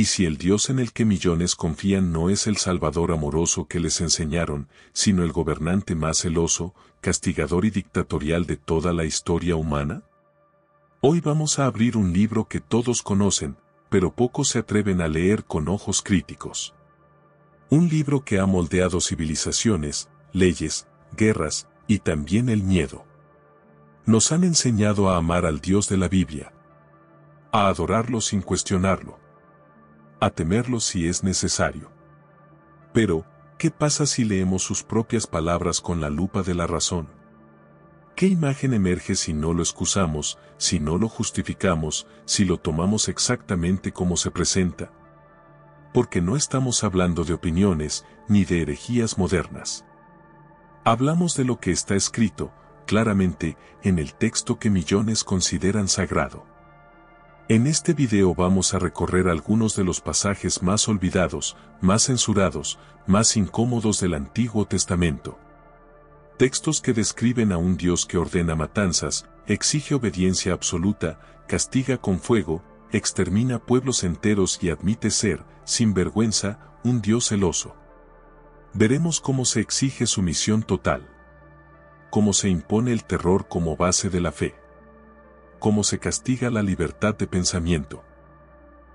Y si el Dios en el que millones confían no es el Salvador amoroso que les enseñaron, sino el gobernante más celoso, castigador y dictatorial de toda la historia humana? Hoy vamos a abrir un libro que todos conocen, pero pocos se atreven a leer con ojos críticos. Un libro que ha moldeado civilizaciones, leyes, guerras, y también el miedo. Nos han enseñado a amar al Dios de la Biblia, a adorarlo sin cuestionarlo, a temerlo si es necesario. Pero, ¿qué pasa si leemos sus propias palabras con la lupa de la razón? ¿Qué imagen emerge si no lo excusamos, si no lo justificamos, si lo tomamos exactamente como se presenta? Porque no estamos hablando de opiniones, ni de herejías modernas. Hablamos de lo que está escrito, claramente, en el texto que millones consideran sagrado. En este video vamos a recorrer algunos de los pasajes más olvidados, más censurados, más incómodos del Antiguo Testamento. Textos que describen a un Dios que ordena matanzas, exige obediencia absoluta, castiga con fuego, extermina pueblos enteros y admite ser, sin vergüenza, un Dios celoso. Veremos cómo se exige sumisión total, cómo se impone el terror como base de la fe, cómo se castiga la libertad de pensamiento,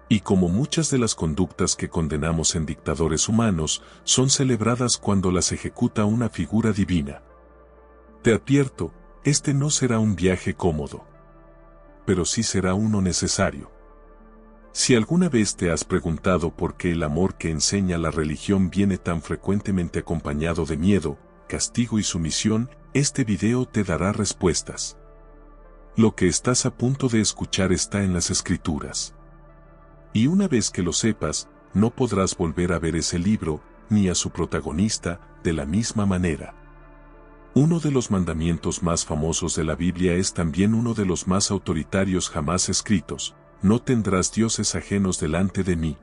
y cómo muchas de las conductas que condenamos en dictadores humanos son celebradas cuando las ejecuta una figura divina. Te advierto, este no será un viaje cómodo, pero sí será uno necesario. Si alguna vez te has preguntado por qué el amor que enseña la religión viene tan frecuentemente acompañado de miedo, castigo y sumisión, este video te dará respuestas. Lo que estás a punto de escuchar está en las Escrituras. Y una vez que lo sepas, no podrás volver a ver ese libro, ni a su protagonista, de la misma manera. Uno de los mandamientos más famosos de la Biblia es también uno de los más autoritarios jamás escritos: no tendrás dioses ajenos delante de mí.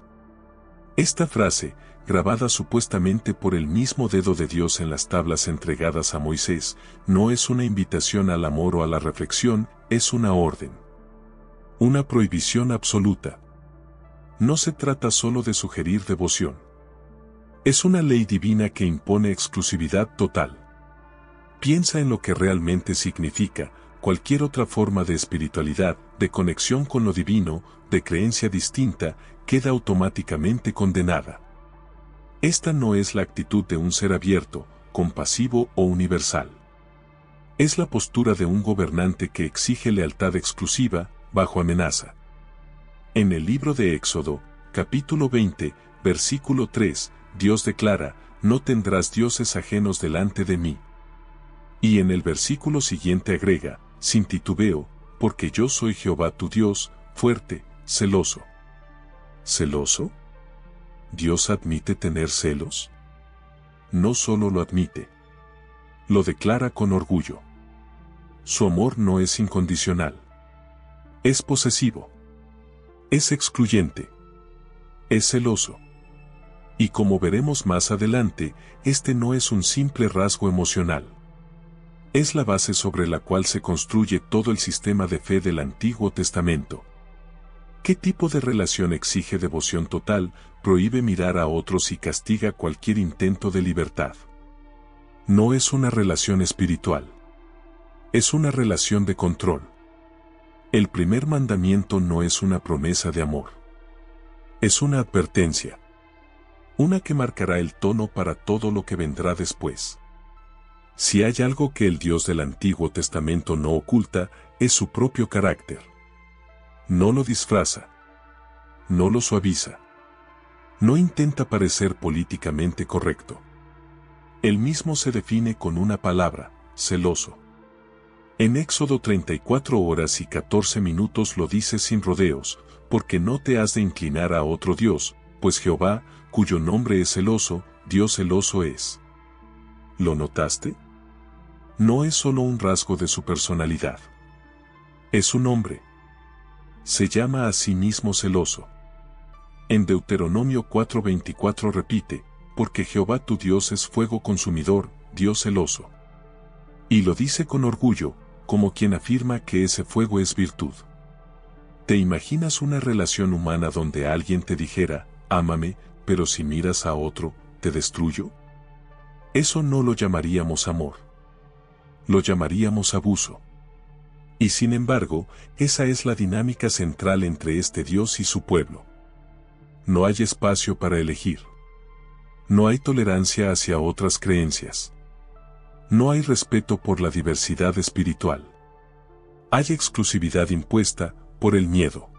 Esta frase, grabada supuestamente por el mismo dedo de Dios en las tablas entregadas a Moisés, no es una invitación al amor o a la reflexión, es una orden. Una prohibición absoluta. No se trata solo de sugerir devoción. Es una ley divina que impone exclusividad total. Piensa en lo que realmente significa. Cualquier otra forma de espiritualidad, de conexión con lo divino, de creencia distinta, queda automáticamente condenada. Esta no es la actitud de un ser abierto, compasivo o universal. Es la postura de un gobernante que exige lealtad exclusiva, bajo amenaza. En el libro de Éxodo, capítulo 20, versículo 3, Dios declara: no tendrás dioses ajenos delante de mí. Y en el versículo siguiente agrega: sin titubeo, porque yo soy Jehová tu Dios, fuerte, celoso. ¿Celoso? ¿Dios admite tener celos? No solo lo admite, lo declara con orgullo. Su amor no es incondicional. Es posesivo. Es excluyente. Es celoso. Y como veremos más adelante, este no es un simple rasgo emocional. Es la base sobre la cual se construye todo el sistema de fe del Antiguo Testamento. ¿Qué tipo de relación exige devoción total, prohíbe mirar a otros y castiga cualquier intento de libertad? No es una relación espiritual. Es una relación de control. El primer mandamiento no es una promesa de amor. Es una advertencia. Una que marcará el tono para todo lo que vendrá después. Si hay algo que el Dios del Antiguo Testamento no oculta, es su propio carácter. No lo disfraza. No lo suaviza. No intenta parecer políticamente correcto. Él mismo se define con una palabra: celoso. En Éxodo 34 horas y 14 minutos lo dice sin rodeos: porque no te has de inclinar a otro Dios, pues Jehová, cuyo nombre es celoso, Dios celoso es. ¿Lo notaste? No es solo un rasgo de su personalidad. Es un hombre. Se llama a sí mismo celoso. En Deuteronomio 4:24 repite: porque Jehová tu Dios es fuego consumidor, Dios celoso. Y lo dice con orgullo, como quien afirma que ese fuego es virtud. ¿Te imaginas una relación humana donde alguien te dijera, ámame, pero si miras a otro, te destruyo? Eso no lo llamaríamos amor. Lo llamaríamos abuso. Y sin embargo, esa es la dinámica central entre este Dios y su pueblo. No hay espacio para elegir. No hay tolerancia hacia otras creencias. No hay respeto por la diversidad espiritual. Hay exclusividad impuesta por el miedo.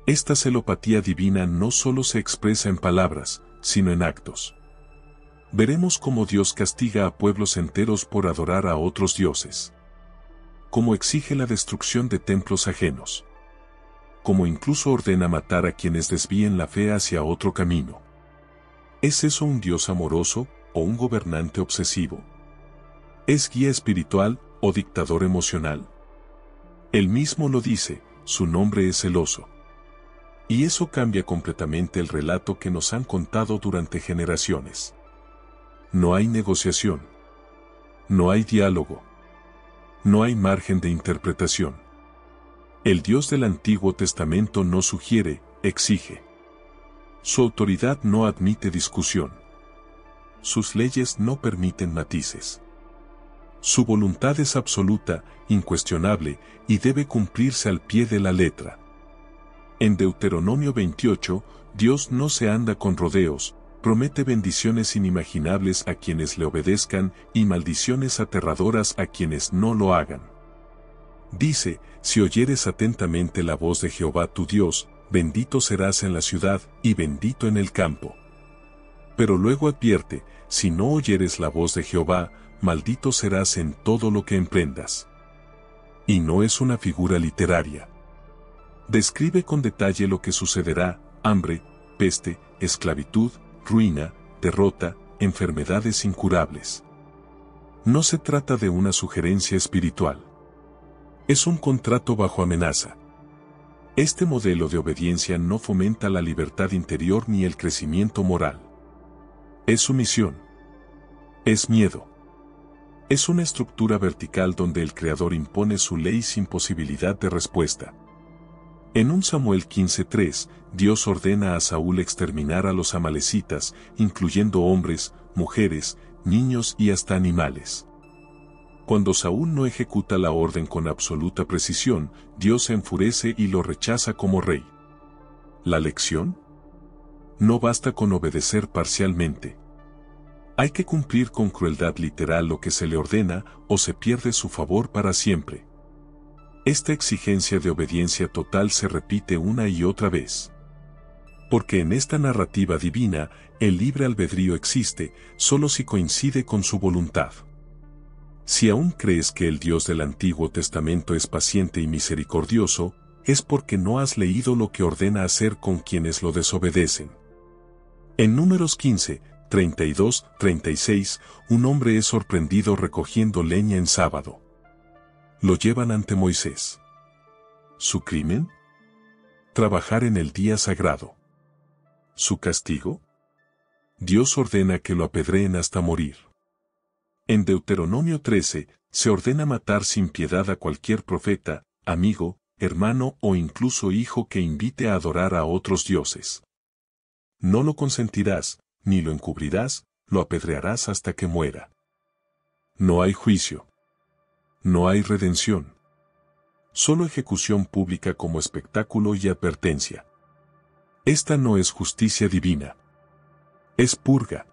Esta celopatía divina no solo se expresa en palabras, sino en actos. Veremos cómo Dios castiga a pueblos enteros por adorar a otros dioses. Cómo exige la destrucción de templos ajenos. Cómo incluso ordena matar a quienes desvíen la fe hacia otro camino. ¿Es eso un Dios amoroso o un gobernante obsesivo? ¿Es guía espiritual o dictador emocional? Él mismo lo dice, su nombre es celoso. Y eso cambia completamente el relato que nos han contado durante generaciones. No hay negociación. No hay diálogo. No hay margen de interpretación. El Dios del Antiguo Testamento no sugiere, exige. Su autoridad no admite discusión. Sus leyes no permiten matices. Su voluntad es absoluta, incuestionable, y debe cumplirse al pie de la letra. En Deuteronomio 28, Dios no se anda con rodeos, promete bendiciones inimaginables a quienes le obedezcan y maldiciones aterradoras a quienes no lo hagan. Dice, si oyeres atentamente la voz de Jehová tu Dios, bendito serás en la ciudad y bendito en el campo. Pero luego advierte, si no oyeres la voz de Jehová, maldito serás en todo lo que emprendas. Y no es una figura literaria. Describe con detalle lo que sucederá: hambre, peste, esclavitud, ruina, derrota, enfermedades incurables. No se trata de una sugerencia espiritual. Es un contrato bajo amenaza. Este modelo de obediencia no fomenta la libertad interior ni el crecimiento moral. Es sumisión. Es miedo. Es una estructura vertical donde el Creador impone su ley sin posibilidad de respuesta. En 1 Samuel 15:3, Dios ordena a Saúl exterminar a los amalecitas, incluyendo hombres, mujeres, niños y hasta animales. Cuando Saúl no ejecuta la orden con absoluta precisión, Dios se enfurece y lo rechaza como rey. ¿La lección? No basta con obedecer parcialmente. Hay que cumplir con crueldad literal lo que se le ordena, o se pierde su favor para siempre. Esta exigencia de obediencia total se repite una y otra vez. Porque en esta narrativa divina, el libre albedrío existe, solo si coincide con su voluntad. Si aún crees que el Dios del Antiguo Testamento es paciente y misericordioso, es porque no has leído lo que ordena hacer con quienes lo desobedecen. En Números 15, 32, 36, un hombre es sorprendido recogiendo leña en sábado. Lo llevan ante Moisés. ¿Su crimen? Trabajar en el día sagrado. ¿Su castigo? Dios ordena que lo apedreen hasta morir. En Deuteronomio 13, se ordena matar sin piedad a cualquier profeta, amigo, hermano o incluso hijo que invite a adorar a otros dioses. No lo consentirás, ni lo encubrirás, lo apedrearás hasta que muera. No hay juicio. No hay redención. Solo ejecución pública como espectáculo y advertencia. Esta no es justicia divina. Es purga.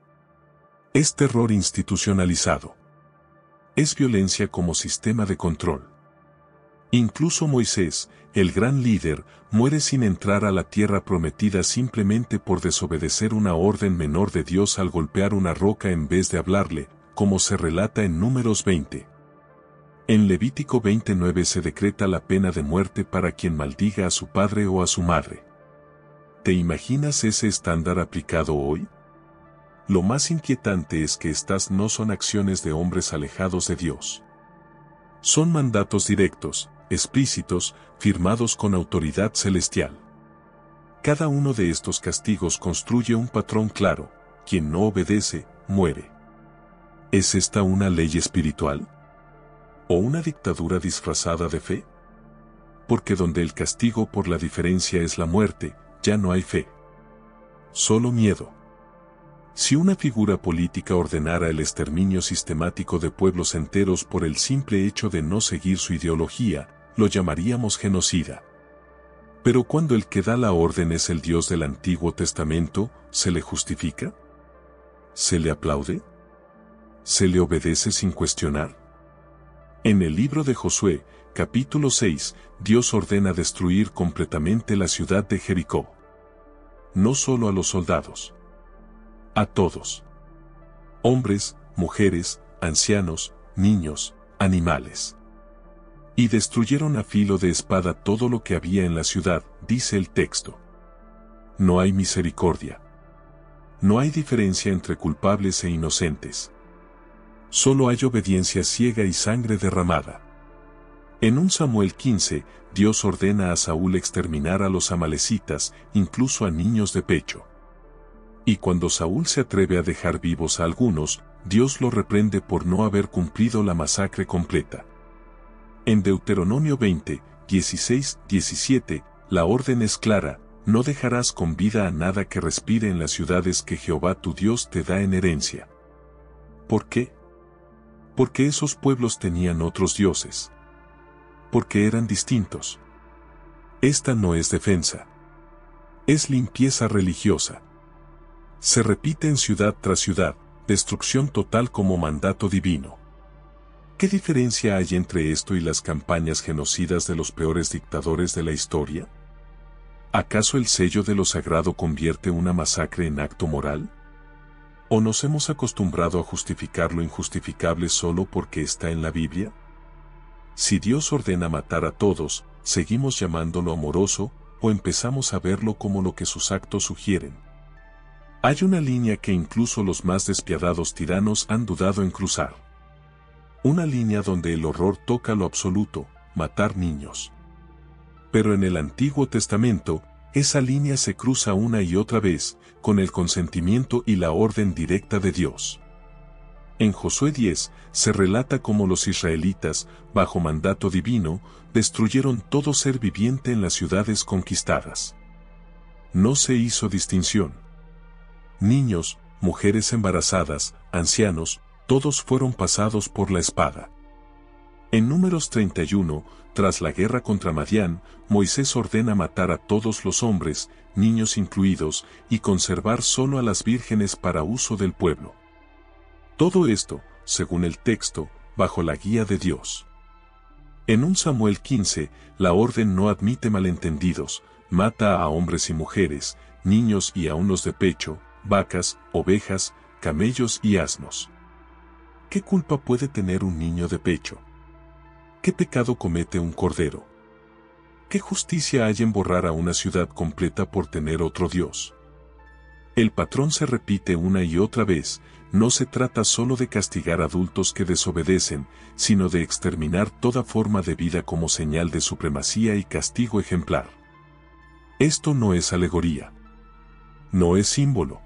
Es terror institucionalizado. Es violencia como sistema de control. Incluso Moisés, el gran líder, muere sin entrar a la tierra prometida simplemente por desobedecer una orden menor de Dios al golpear una roca en vez de hablarle, como se relata en Números 20. En Levítico 29 se decreta la pena de muerte para quien maldiga a su padre o a su madre. ¿Te imaginas ese estándar aplicado hoy? Lo más inquietante es que estas no son acciones de hombres alejados de Dios. Son mandatos directos, explícitos, firmados con autoridad celestial. Cada uno de estos castigos construye un patrón claro: quien no obedece, muere. ¿Es esta una ley espiritual? ¿O una dictadura disfrazada de fe? porque donde el castigo por la diferencia es la muerte, ya no hay fe. Solo miedo. Si una figura política ordenara el exterminio sistemático de pueblos enteros por el simple hecho de no seguir su ideología, lo llamaríamos genocida. Pero cuando el que da la orden es el Dios del Antiguo Testamento, ¿se le justifica? ¿Se le aplaude? ¿Se le obedece sin cuestionar? En el libro de Josué, capítulo 6, Dios ordena destruir completamente la ciudad de Jericó. No solo a los soldados. A todos. Hombres, mujeres, ancianos, niños, animales. Y destruyeron a filo de espada todo lo que había en la ciudad, dice el texto. No hay misericordia. No hay diferencia entre culpables e inocentes. Solo hay obediencia ciega y sangre derramada. En 1 Samuel 15, Dios ordena a Saúl exterminar a los amalecitas, incluso a niños de pecho. Y cuando Saúl se atreve a dejar vivos a algunos, Dios lo reprende por no haber cumplido la masacre completa. En Deuteronomio 20, 16, 17, la orden es clara: no dejarás con vida a nada que respire en las ciudades que Jehová tu Dios te da en herencia. ¿Por qué? Porque esos pueblos tenían otros dioses. Porque eran distintos. Esta no es defensa. Es limpieza religiosa. Se repite en ciudad tras ciudad, destrucción total como mandato divino. ¿Qué diferencia hay entre esto y las campañas genocidas de los peores dictadores de la historia? ¿Acaso el sello de lo sagrado convierte una masacre en acto moral? ¿O nos hemos acostumbrado a justificar lo injustificable solo porque está en la Biblia? Si Dios ordena matar a todos, ¿seguimos llamándolo amoroso o empezamos a verlo como lo que sus actos sugieren? Hay una línea que incluso los más despiadados tiranos han dudado en cruzar. Una línea donde el horror toca lo absoluto: matar niños. Pero en el Antiguo Testamento, esa línea se cruza una y otra vez, con el consentimiento y la orden directa de Dios. En Josué 10, se relata cómo los israelitas, bajo mandato divino, destruyeron todo ser viviente en las ciudades conquistadas. No se hizo distinción. Niños, mujeres embarazadas, ancianos, todos fueron pasados por la espada. En Números 31, tras la guerra contra Madián, Moisés ordena matar a todos los hombres, niños incluidos, y conservar solo a las vírgenes para uso del pueblo. Todo esto, según el texto, bajo la guía de Dios. En 1 Samuel 15, la orden no admite malentendidos: mata a hombres y mujeres, niños y aun los de pecho, vacas, ovejas, camellos y asnos. ¿Qué culpa puede tener un niño de pecho? ¿Qué pecado comete un cordero? ¿Qué justicia hay en borrar a una ciudad completa por tener otro Dios? El patrón se repite una y otra vez: no se trata solo de castigar adultos que desobedecen, sino de exterminar toda forma de vida como señal de supremacía y castigo ejemplar. Esto no es alegoría. No es símbolo.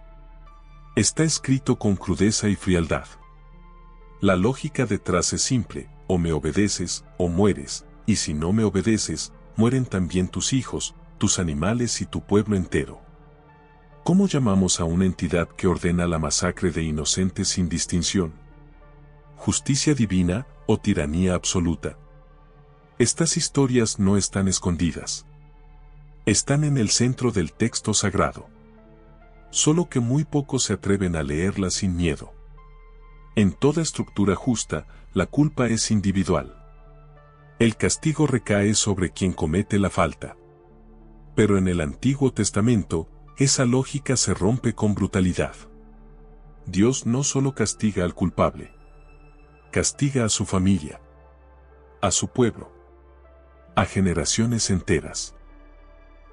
Está escrito con crudeza y frialdad. La lógica detrás es simple: o me obedeces, o mueres, y si no me obedeces, mueren también tus hijos, tus animales y tu pueblo entero. ¿Cómo llamamos a una entidad que ordena la masacre de inocentes sin distinción? ¿Justicia divina o tiranía absoluta? Estas historias no están escondidas. Están en el centro del texto sagrado. Solo que muy pocos se atreven a leerlas sin miedo. En toda estructura justa, la culpa es individual. El castigo recae sobre quien comete la falta. Pero en el Antiguo Testamento, esa lógica se rompe con brutalidad. Dios no solo castiga al culpable, castiga a su familia, a su pueblo, a generaciones enteras.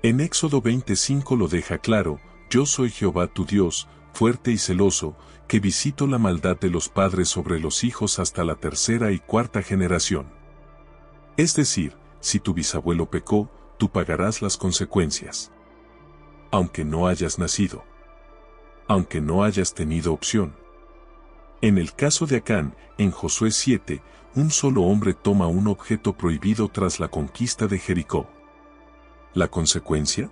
En Éxodo 25 lo deja claro: yo soy Jehová tu Dios, fuerte y celoso, que visito la maldad de los padres sobre los hijos hasta la tercera y cuarta generación. Es decir, si tu bisabuelo pecó, tú pagarás las consecuencias. Aunque no hayas nacido. Aunque no hayas tenido opción. En el caso de Acán, en Josué 7, un solo hombre toma un objeto prohibido tras la conquista de Jericó. ¿La consecuencia?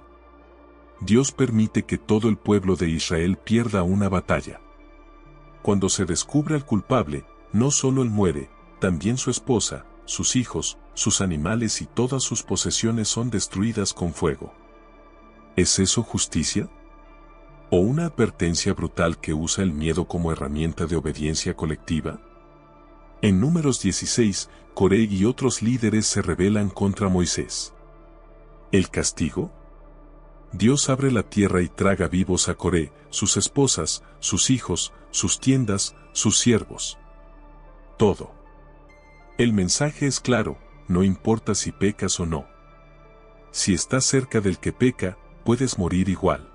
Dios permite que todo el pueblo de Israel pierda una batalla. Cuando se descubre al culpable, no solo él muere, también su esposa, sus hijos, sus animales y todas sus posesiones son destruidas con fuego. ¿Es eso justicia? ¿O una advertencia brutal que usa el miedo como herramienta de obediencia colectiva? En Números 16, Coré y otros líderes se rebelan contra Moisés. ¿El castigo? Dios abre la tierra y traga vivos a Coré, sus esposas, sus hijos, sus tiendas, sus siervos. Todo. El mensaje es claro, no importa si pecas o no. Si estás cerca del que peca, puedes morir igual.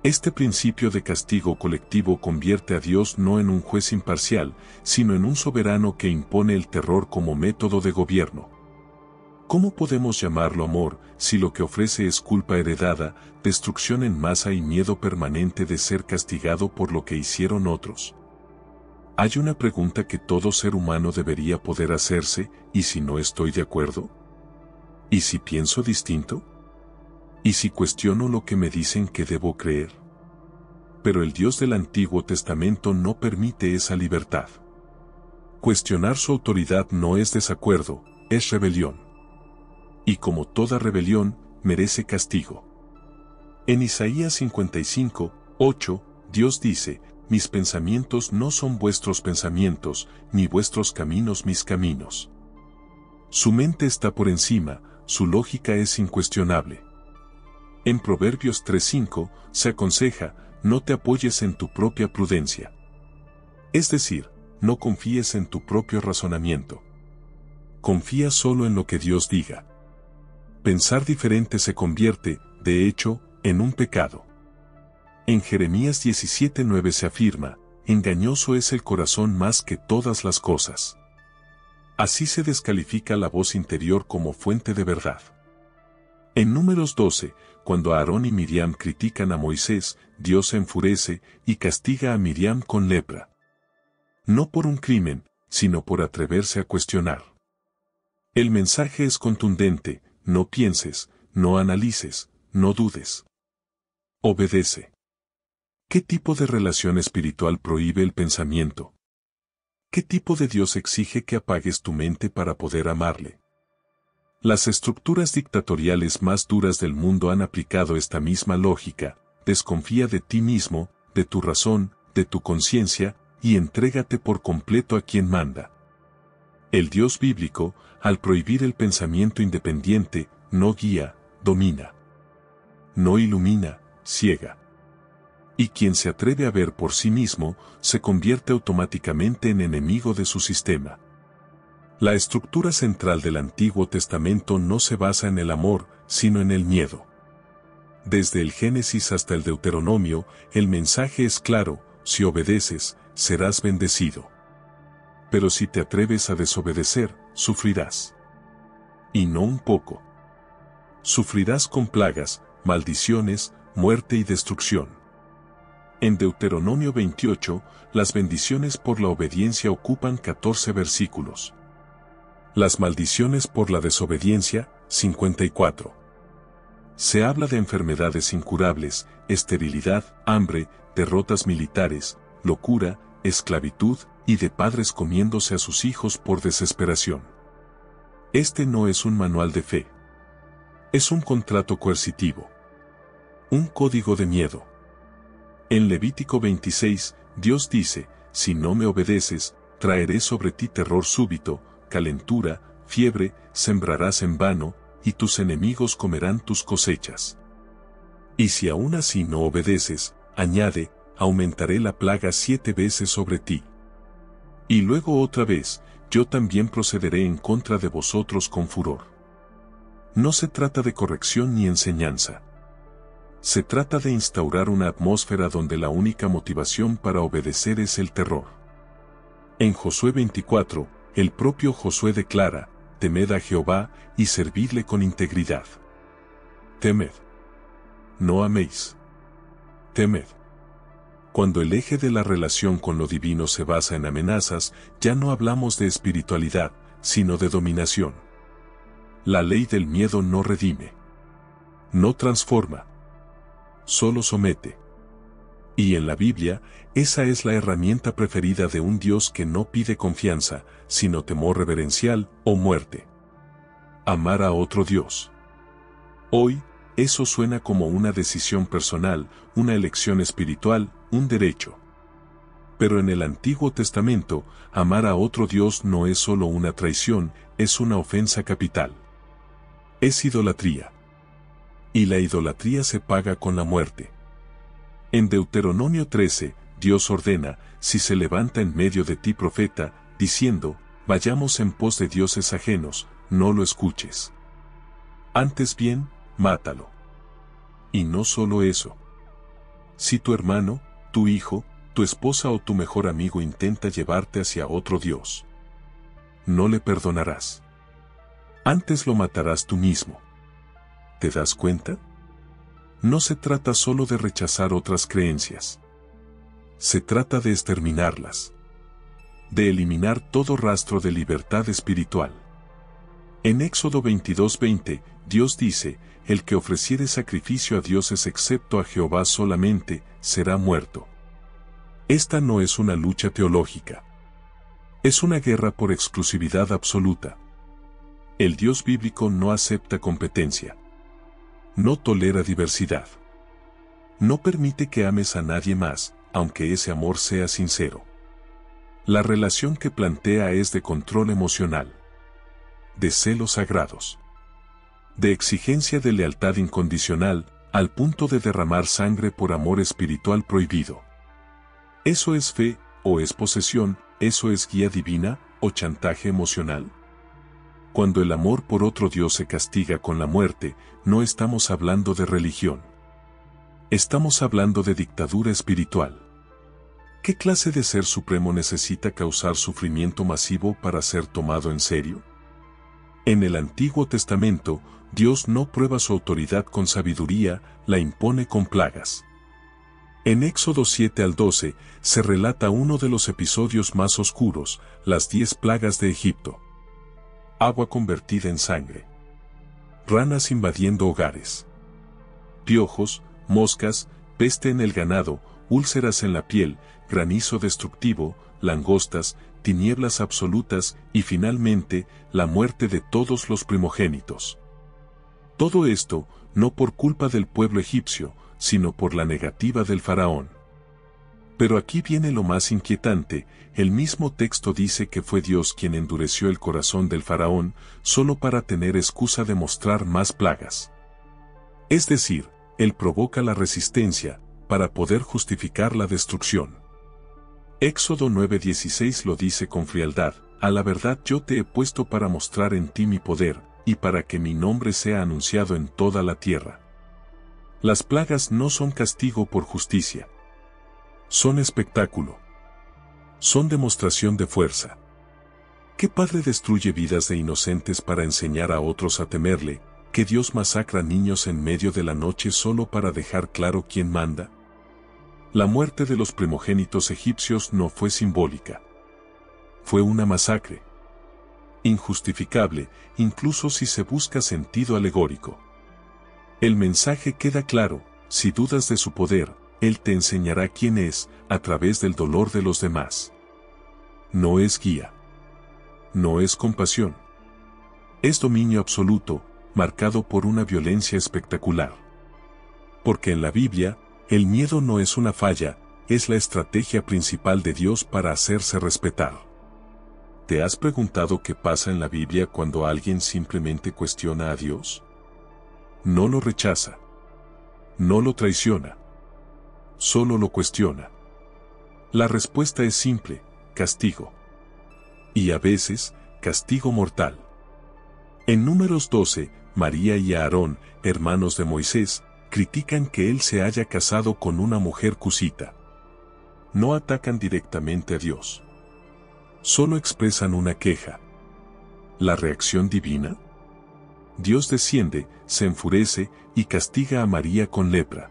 Este principio de castigo colectivo convierte a Dios no en un juez imparcial, sino en un soberano que impone el terror como método de gobierno. ¿Cómo podemos llamarlo amor, si lo que ofrece es culpa heredada, destrucción en masa y miedo permanente de ser castigado por lo que hicieron otros? Hay una pregunta que todo ser humano debería poder hacerse, ¿y si no estoy de acuerdo? ¿Y si pienso distinto? ¿Y si cuestiono lo que me dicen que debo creer? Pero el Dios del Antiguo Testamento no permite esa libertad. Cuestionar su autoridad no es desacuerdo, es rebelión. Y como toda rebelión, merece castigo. En Isaías 55, 8, Dios dice, mis pensamientos no son vuestros pensamientos, ni vuestros caminos mis caminos. Su mente está por encima, su lógica es incuestionable. En Proverbios 3:5 se aconseja, no te apoyes en tu propia prudencia. Es decir, no confíes en tu propio razonamiento. Confía solo en lo que Dios diga. Pensar diferente se convierte, de hecho, en un pecado. En Jeremías 17:9 se afirma, engañoso es el corazón más que todas las cosas. Así se descalifica la voz interior como fuente de verdad. En Números 12, cuando Aarón y Miriam critican a Moisés, Dios se enfurece y castiga a Miriam con lepra. No por un crimen, sino por atreverse a cuestionar. El mensaje es contundente, no pienses, no analices, no dudes. Obedece. ¿Qué tipo de relación espiritual prohíbe el pensamiento? ¿Qué tipo de Dios exige que apagues tu mente para poder amarle? Las estructuras dictatoriales más duras del mundo han aplicado esta misma lógica, desconfía de ti mismo, de tu razón, de tu conciencia, y entrégate por completo a quien manda. El Dios bíblico, al prohibir el pensamiento independiente, no guía, domina. No ilumina, ciega. Y quien se atreve a ver por sí mismo, se convierte automáticamente en enemigo de su sistema. La estructura central del Antiguo Testamento no se basa en el amor, sino en el miedo. Desde el Génesis hasta el Deuteronomio, el mensaje es claro, si obedeces, serás bendecido. Pero si te atreves a desobedecer, sufrirás. Y no un poco. Sufrirás con plagas, maldiciones, muerte y destrucción. En Deuteronomio 28, las bendiciones por la obediencia ocupan 14 versículos. Las maldiciones por la desobediencia, 54. Se habla de enfermedades incurables, esterilidad, hambre, derrotas militares, locura, esclavitud, y de padres comiéndose a sus hijos por desesperación. Este no es un manual de fe. Es un contrato coercitivo. Un código de miedo. En Levítico 26, Dios dice, si no me obedeces, traeré sobre ti terror súbito, calentura, fiebre, sembrarás en vano, y tus enemigos comerán tus cosechas. Y si aún así no obedeces, añade, aumentaré la plaga 7 veces sobre ti. Y luego otra vez, yo también procederé en contra de vosotros con furor. No se trata de corrección ni enseñanza. Se trata de instaurar una atmósfera donde la única motivación para obedecer es el terror. En Josué 24, el propio Josué declara, temed a Jehová y servidle con integridad. Temed. No améis. Temed. Cuando el eje de la relación con lo divino se basa en amenazas, ya no hablamos de espiritualidad, sino de dominación. La ley del miedo no redime, no transforma, solo somete. Y en la Biblia, esa es la herramienta preferida de un Dios que no pide confianza, sino temor reverencial o muerte. Amar a otro Dios. Hoy, eso suena como una decisión personal, una elección espiritual, un derecho. Pero en el Antiguo Testamento, amar a otro Dios no es solo una traición, es una ofensa capital. Es idolatría. Y la idolatría se paga con la muerte. En Deuteronomio 13, Dios ordena, si se levanta en medio de ti profeta, diciendo, vayamos en pos de dioses ajenos, no lo escuches. Antes bien, mátalo. Y no solo eso. Si tu hermano, tu hijo, tu esposa o tu mejor amigo intenta llevarte hacia otro Dios, no le perdonarás. Antes lo matarás tú mismo. ¿Te das cuenta? No se trata solo de rechazar otras creencias. Se trata de exterminarlas. De eliminar todo rastro de libertad espiritual. En Éxodo 22:20, Dios dice, el que ofreciere sacrificio a dioses excepto a Jehová solamente, será muerto. Esta no es una lucha teológica. Es una guerra por exclusividad absoluta. El Dios bíblico no acepta competencia. No tolera diversidad. No permite que ames a nadie más, aunque ese amor sea sincero. La relación que plantea es de control emocional, de celos sagrados, de exigencia de lealtad incondicional, al punto de derramar sangre por amor espiritual prohibido. ¿Eso es fe, o es posesión, eso es guía divina, o chantaje emocional? Cuando el amor por otro Dios se castiga con la muerte, no estamos hablando de religión. Estamos hablando de dictadura espiritual. ¿Qué clase de ser supremo necesita causar sufrimiento masivo para ser tomado en serio? En el Antiguo Testamento, Dios no prueba su autoridad con sabiduría, la impone con plagas. En Éxodo 7 al 12, se relata uno de los episodios más oscuros, las 10 plagas de Egipto. Agua convertida en sangre. Ranas invadiendo hogares. Piojos, moscas, peste en el ganado, úlceras en la piel, granizo destructivo, langostas, tinieblas absolutas y finalmente, la muerte de todos los primogénitos. Todo esto, no por culpa del pueblo egipcio, sino por la negativa del faraón. Pero aquí viene lo más inquietante, el mismo texto dice que fue Dios quien endureció el corazón del faraón, solo para tener excusa de mostrar más plagas. Es decir, él provoca la resistencia, para poder justificar la destrucción. Éxodo 9:16 lo dice con frialdad, a la verdad yo te he puesto para mostrar en ti mi poder, y para que mi nombre sea anunciado en toda la tierra. Las plagas no son castigo por justicia. Son espectáculo. Son demostración de fuerza. ¿Qué padre destruye vidas de inocentes para enseñar a otros a temerle? ¿Qué Dios masacra niños en medio de la noche solo para dejar claro quién manda? La muerte de los primogénitos egipcios no fue simbólica. Fue una masacre. Injustificable, incluso si se busca sentido alegórico. El mensaje queda claro, si dudas de su poder, Él te enseñará quién es, a través del dolor de los demás. No es guía. No es compasión. Es dominio absoluto, marcado por una violencia espectacular. Porque en la Biblia, el miedo no es una falla, es la estrategia principal de Dios para hacerse respetar. ¿Te has preguntado qué pasa en la Biblia cuando alguien simplemente cuestiona a Dios? No lo rechaza. No lo traiciona. Solo lo cuestiona. La respuesta es simple, castigo. Y a veces, castigo mortal. En Números 12, María y Aarón, hermanos de Moisés, critican que él se haya casado con una mujer cusita. No atacan directamente a Dios. Solo expresan una queja. ¿La reacción divina? Dios desciende, se enfurece y castiga a María con lepra.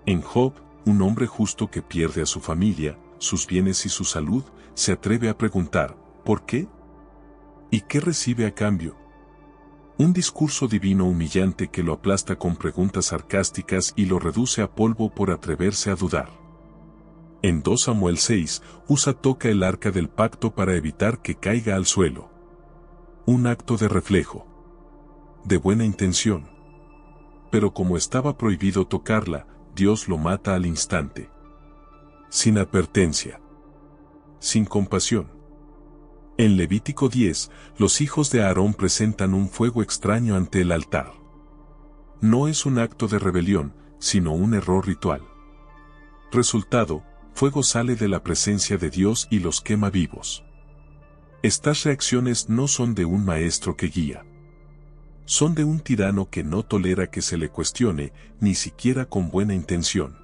En Job, un hombre justo que pierde a su familia, sus bienes y su salud, se atreve a preguntar, ¿por qué? ¿Y qué recibe a cambio? Un discurso divino humillante que lo aplasta con preguntas sarcásticas y lo reduce a polvo por atreverse a dudar. En 2 Samuel 6, Usa toca el arca del pacto para evitar que caiga al suelo. Un acto de reflejo. De buena intención. Pero como estaba prohibido tocarla, Dios lo mata al instante. Sin advertencia. Sin compasión. En Levítico 10, los hijos de Aarón presentan un fuego extraño ante el altar. No es un acto de rebelión, sino un error ritual. Resultado, fuego sale de la presencia de Dios y los quema vivos. Estas reacciones no son de un maestro que guía. Son de un tirano que no tolera que se le cuestione, ni siquiera con buena intención.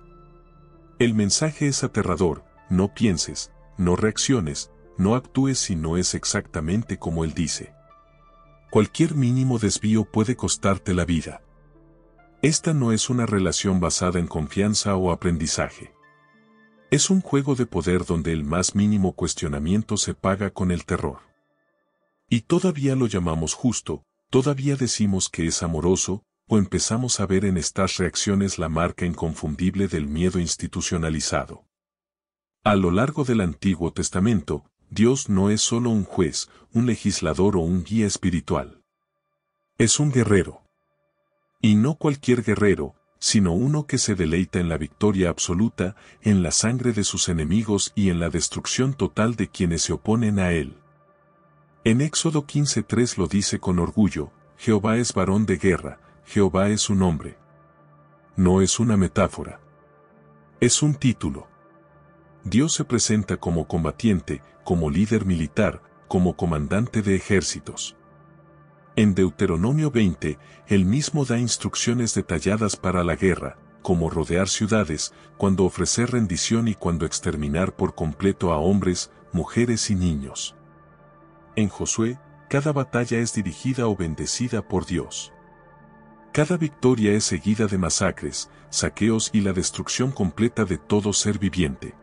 El mensaje es aterrador: no pienses, no reacciones, no actúes si no es exactamente como él dice. Cualquier mínimo desvío puede costarte la vida. Esta no es una relación basada en confianza o aprendizaje. Es un juego de poder donde el más mínimo cuestionamiento se paga con el terror. Y todavía lo llamamos justo, todavía decimos que es amoroso, o empezamos a ver en estas reacciones la marca inconfundible del miedo institucionalizado. A lo largo del Antiguo Testamento, Dios no es solo un juez, un legislador o un guía espiritual. Es un guerrero. Y no cualquier guerrero, sino uno que se deleita en la victoria absoluta, en la sangre de sus enemigos y en la destrucción total de quienes se oponen a él. En Éxodo 15:3 lo dice con orgullo: Jehová es varón de guerra, Jehová es su nombre. No es una metáfora. Es un título. Dios se presenta como combatiente, como líder militar, como comandante de ejércitos. En Deuteronomio 20, él mismo da instrucciones detalladas para la guerra, como rodear ciudades, cuándo ofrecer rendición y cuándo exterminar por completo a hombres, mujeres y niños. En Josué, cada batalla es dirigida o bendecida por Dios. Cada victoria es seguida de masacres, saqueos y la destrucción completa de todo ser viviente.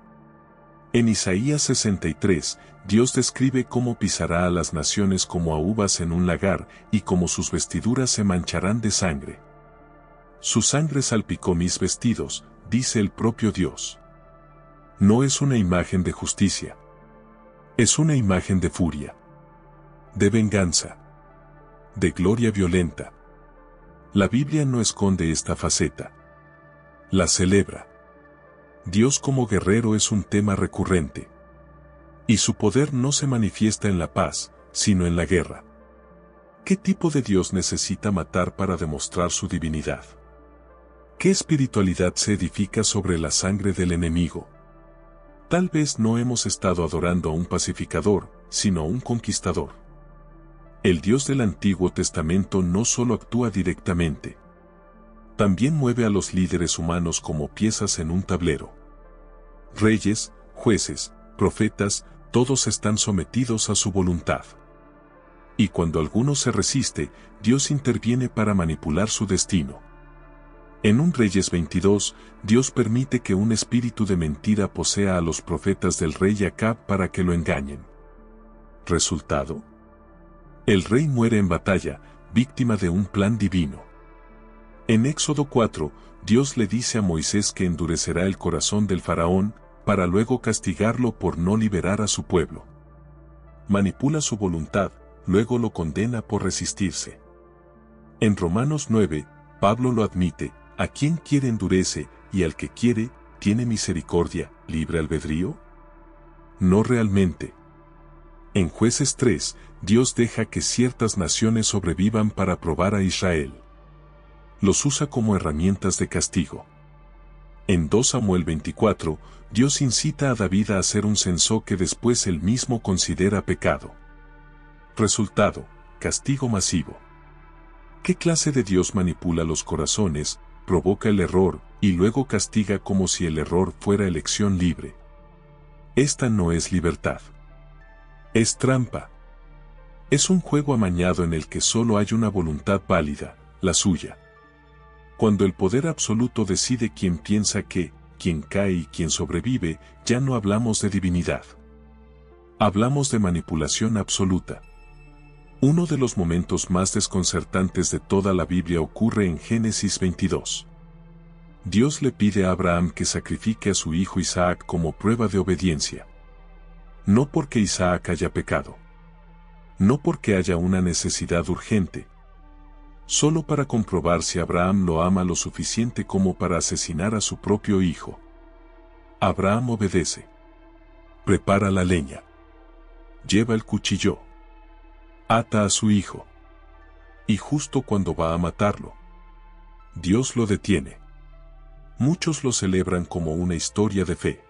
En Isaías 63, Dios describe cómo pisará a las naciones como a uvas en un lagar, y cómo sus vestiduras se mancharán de sangre. Su sangre salpicó mis vestidos, dice el propio Dios. No es una imagen de justicia. Es una imagen de furia. De venganza. De gloria violenta. La Biblia no esconde esta faceta. La celebra. Dios como guerrero es un tema recurrente. Y su poder no se manifiesta en la paz, sino en la guerra. ¿Qué tipo de Dios necesita matar para demostrar su divinidad? ¿Qué espiritualidad se edifica sobre la sangre del enemigo? Tal vez no hemos estado adorando a un pacificador, sino a un conquistador. El Dios del Antiguo Testamento no solo actúa directamente. También mueve a los líderes humanos como piezas en un tablero. Reyes, jueces, profetas, todos están sometidos a su voluntad. Y cuando alguno se resiste, Dios interviene para manipular su destino. En 1 Reyes 22, Dios permite que un espíritu de mentira posea a los profetas del rey Acab para que lo engañen. ¿Resultado? El rey muere en batalla, víctima de un plan divino. En Éxodo 4, Dios le dice a Moisés que endurecerá el corazón del faraón, para luego castigarlo por no liberar a su pueblo. Manipula su voluntad, luego lo condena por resistirse. En Romanos 9, Pablo lo admite: ¿a quien quiere endurece, y al que quiere, tiene misericordia, libre albedrío? No realmente. En Jueces 3, Dios deja que ciertas naciones sobrevivan para probar a Israel. Los usa como herramientas de castigo. En 2 Samuel 24, Dios incita a David a hacer un censo que después él mismo considera pecado. Resultado: castigo masivo. ¿Qué clase de Dios manipula los corazones, provoca el error, y luego castiga como si el error fuera elección libre? Esta no es libertad. Es trampa. Es un juego amañado en el que solo hay una voluntad válida, la suya. Cuando el poder absoluto decide quién piensa qué, quien cae y quien sobrevive, ya no hablamos de divinidad. Hablamos de manipulación absoluta. Uno de los momentos más desconcertantes de toda la Biblia ocurre en Génesis 22. Dios le pide a Abraham que sacrifique a su hijo Isaac como prueba de obediencia. No porque Isaac haya pecado. No porque haya una necesidad urgente. Solo para comprobar si Abraham lo ama lo suficiente como para asesinar a su propio hijo. Abraham obedece. Prepara la leña. Lleva el cuchillo. Ata a su hijo. Y justo cuando va a matarlo, Dios lo detiene. Muchos lo celebran como una historia de fe.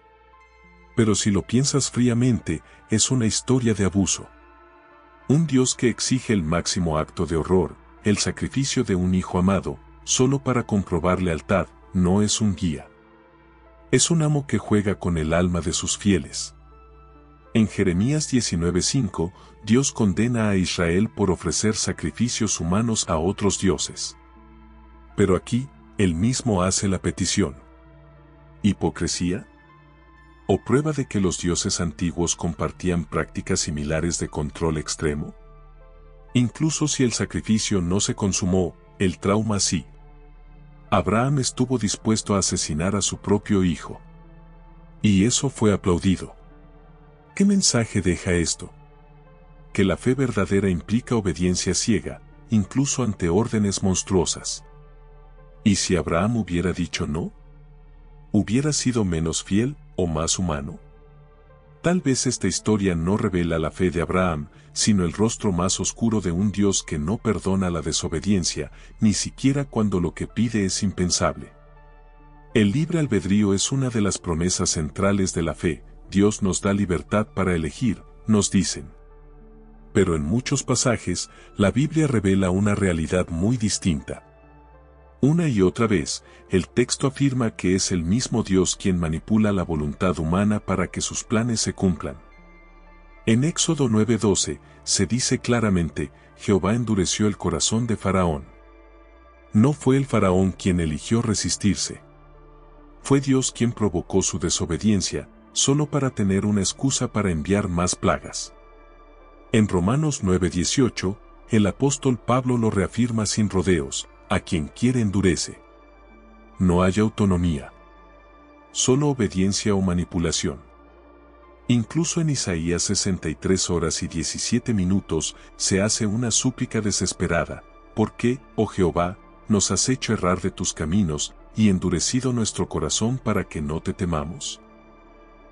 Pero si lo piensas fríamente, es una historia de abuso. Un Dios que exige el máximo acto de horror, el sacrificio de un hijo amado, solo para comprobar lealtad, no es un guía. Es un amo que juega con el alma de sus fieles. En Jeremías 19:5, Dios condena a Israel por ofrecer sacrificios humanos a otros dioses. Pero aquí, Él mismo hace la petición. ¿Hipocresía? ¿O prueba de que los dioses antiguos compartían prácticas similares de control extremo? Incluso si el sacrificio no se consumó, el trauma sí. Abraham estuvo dispuesto a asesinar a su propio hijo. Y eso fue aplaudido. ¿Qué mensaje deja esto? Que la fe verdadera implica obediencia ciega, incluso ante órdenes monstruosas. ¿Y si Abraham hubiera dicho no? ¿Hubiera sido menos fiel o más humano? Tal vez esta historia no revela la fe de Abraham, sino el rostro más oscuro de un Dios que no perdona la desobediencia, ni siquiera cuando lo que pide es impensable. El libre albedrío es una de las promesas centrales de la fe. Dios nos da libertad para elegir, nos dicen. Pero en muchos pasajes, la Biblia revela una realidad muy distinta. Una y otra vez, el texto afirma que es el mismo Dios quien manipula la voluntad humana para que sus planes se cumplan. En Éxodo 9:12, se dice claramente, Jehová endureció el corazón de Faraón. No fue el Faraón quien eligió resistirse. Fue Dios quien provocó su desobediencia, solo para tener una excusa para enviar más plagas. En Romanos 9:18, el apóstol Pablo lo reafirma sin rodeos, a quien quiere endurece. No hay autonomía. Solo obediencia o manipulación. Incluso en Isaías 63:17 se hace una súplica desesperada. ¿Por qué, oh Jehová, nos has hecho errar de tus caminos, y endurecido nuestro corazón para que no te temamos?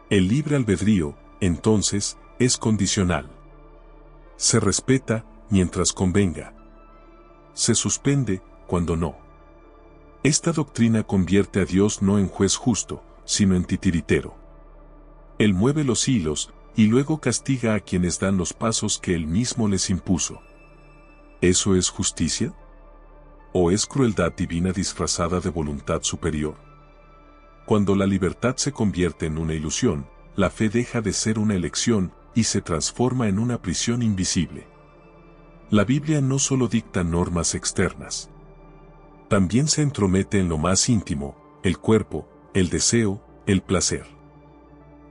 El libre albedrío, entonces, es condicional. Se respeta mientras convenga. Se suspende cuando no. Esta doctrina convierte a Dios no en juez justo, sino en titiritero. Él mueve los hilos y luego castiga a quienes dan los pasos que Él mismo les impuso. ¿Eso es justicia? ¿O es crueldad divina disfrazada de voluntad superior? Cuando la libertad se convierte en una ilusión, la fe deja de ser una elección y se transforma en una prisión invisible. La Biblia no solo dicta normas externas. También se entromete en lo más íntimo, el cuerpo, el deseo, el placer.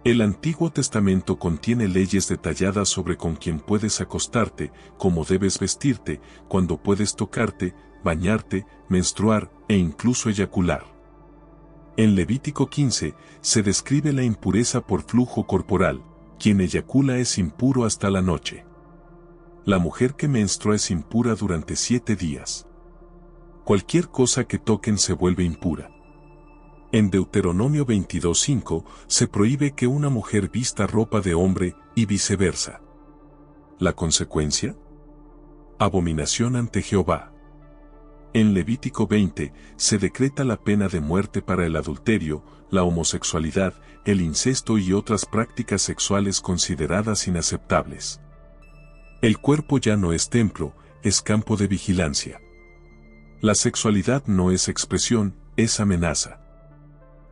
El Antiguo Testamento contiene leyes detalladas sobre con quién puedes acostarte, cómo debes vestirte, cuándo puedes tocarte, bañarte, menstruar e incluso eyacular. En Levítico 15, se describe la impureza por flujo corporal, quien eyacula es impuro hasta la noche. La mujer que menstrua es impura durante 7 días. Cualquier cosa que toquen se vuelve impura. En Deuteronomio 22:5, se prohíbe que una mujer vista ropa de hombre, y viceversa. ¿La consecuencia? Abominación ante Jehová. En Levítico 20, se decreta la pena de muerte para el adulterio, la homosexualidad, el incesto y otras prácticas sexuales consideradas inaceptables. El cuerpo ya no es templo, es campo de vigilancia. La sexualidad no es expresión, es amenaza.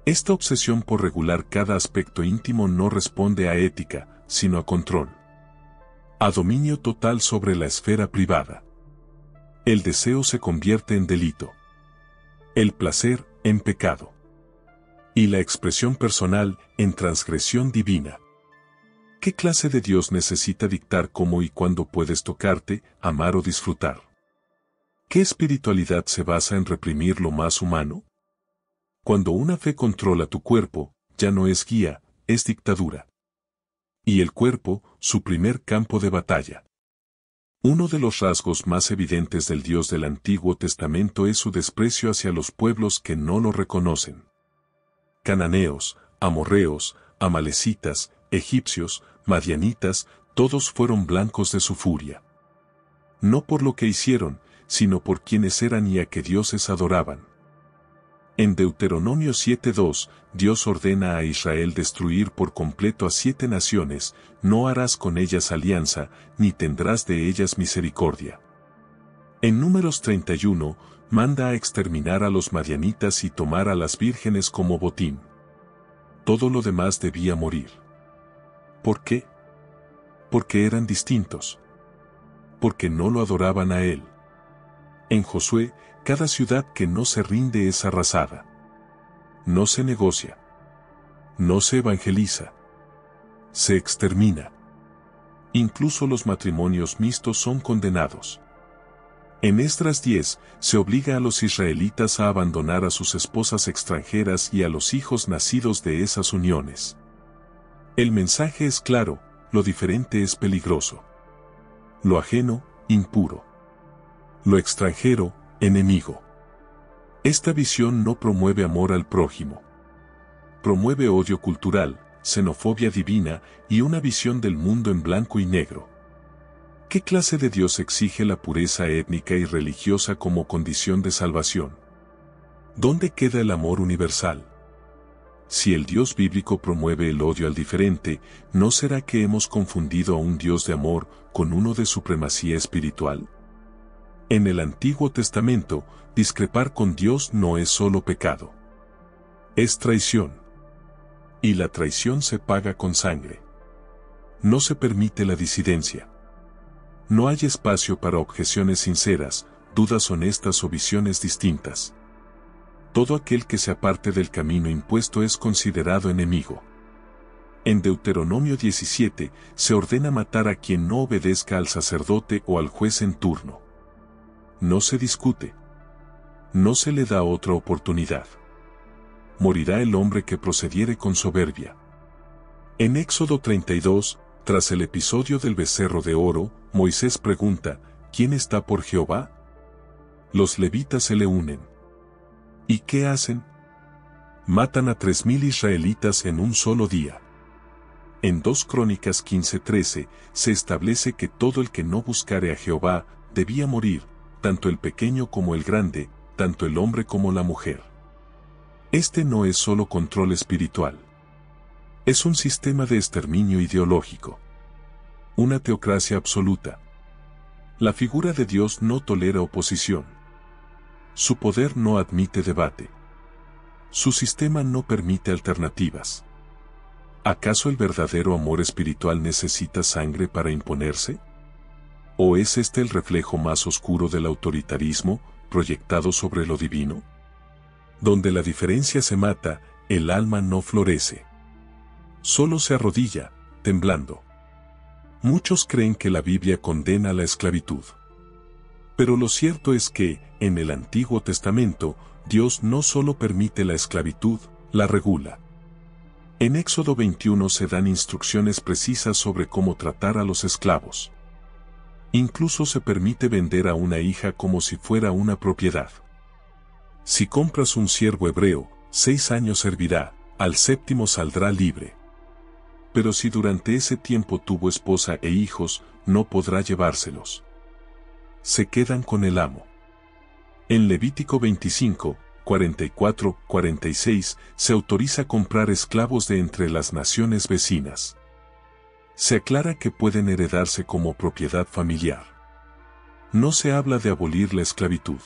Esta obsesión por regular cada aspecto íntimo no responde a ética, sino a control. A dominio total sobre la esfera privada. El deseo se convierte en delito. El placer, en pecado. Y la expresión personal en transgresión divina. ¿Qué clase de Dios necesita dictar cómo y cuándo puedes tocarte, amar o disfrutar? ¿Qué espiritualidad se basa en reprimir lo más humano? Cuando una fe controla tu cuerpo, ya no es guía, es dictadura. Y el cuerpo, su primer campo de batalla. Uno de los rasgos más evidentes del Dios del Antiguo Testamento es su desprecio hacia los pueblos que no lo reconocen. Cananeos, amorreos, amalecitas, egipcios, madianitas, todos fueron blancos de su furia. No por lo que hicieron, sino por quienes eran y a qué dioses adoraban. En Deuteronomio 7:2, Dios ordena a Israel destruir por completo a 7 naciones, no harás con ellas alianza, ni tendrás de ellas misericordia. En Números 31, manda a exterminar a los madianitas y tomar a las vírgenes como botín. Todo lo demás debía morir. ¿Por qué? Porque eran distintos. Porque no lo adoraban a él. En Josué, cada ciudad que no se rinde es arrasada. No se negocia. No se evangeliza. Se extermina. Incluso los matrimonios mixtos son condenados. En Esdras 10, se obliga a los israelitas a abandonar a sus esposas extranjeras y a los hijos nacidos de esas uniones. El mensaje es claro, lo diferente es peligroso. Lo ajeno, impuro. Lo extranjero, enemigo. Esta visión no promueve amor al prójimo. Promueve odio cultural, xenofobia divina y una visión del mundo en blanco y negro. ¿Qué clase de Dios exige la pureza étnica y religiosa como condición de salvación? ¿Dónde queda el amor universal? Si el Dios bíblico promueve el odio al diferente, ¿no será que hemos confundido a un Dios de amor con uno de supremacía espiritual? En el Antiguo Testamento, discrepar con Dios no es solo pecado. Es traición. Y la traición se paga con sangre. No se permite la disidencia. No hay espacio para objeciones sinceras, dudas honestas o visiones distintas. Todo aquel que se aparte del camino impuesto es considerado enemigo. En Deuteronomio 17, se ordena matar a quien no obedezca al sacerdote o al juez en turno. No se discute. No se le da otra oportunidad. Morirá el hombre que procediere con soberbia. En Éxodo 32, tras el episodio del becerro de oro, Moisés pregunta, ¿quién está por Jehová? Los levitas se le unen. ¿Y qué hacen? Matan a 3,000 israelitas en un solo día. En 2 Crónicas 15:13, se establece que todo el que no buscare a Jehová, debía morir, tanto el pequeño como el grande, tanto el hombre como la mujer. Este no es solo control espiritual. Es un sistema de exterminio ideológico. Una teocracia absoluta. La figura de Dios no tolera oposición. Su poder no admite debate. Su sistema no permite alternativas. ¿Acaso el verdadero amor espiritual necesita sangre para imponerse? ¿O es este el reflejo más oscuro del autoritarismo, proyectado sobre lo divino? Donde la diferencia se mata, el alma no florece. Solo se arrodilla, temblando. Muchos creen que la Biblia condena la esclavitud. Pero lo cierto es que, en el Antiguo Testamento, Dios no solo permite la esclavitud, la regula. En Éxodo 21 se dan instrucciones precisas sobre cómo tratar a los esclavos. Incluso se permite vender a una hija como si fuera una propiedad. Si compras un siervo hebreo, 6 años servirá, al 7º saldrá libre. Pero si durante ese tiempo tuvo esposa e hijos, no podrá llevárselos. Se quedan con el amo. En Levítico 25, 44-46, se autoriza comprar esclavos de entre las naciones vecinas. Se aclara que pueden heredarse como propiedad familiar. No se habla de abolir la esclavitud.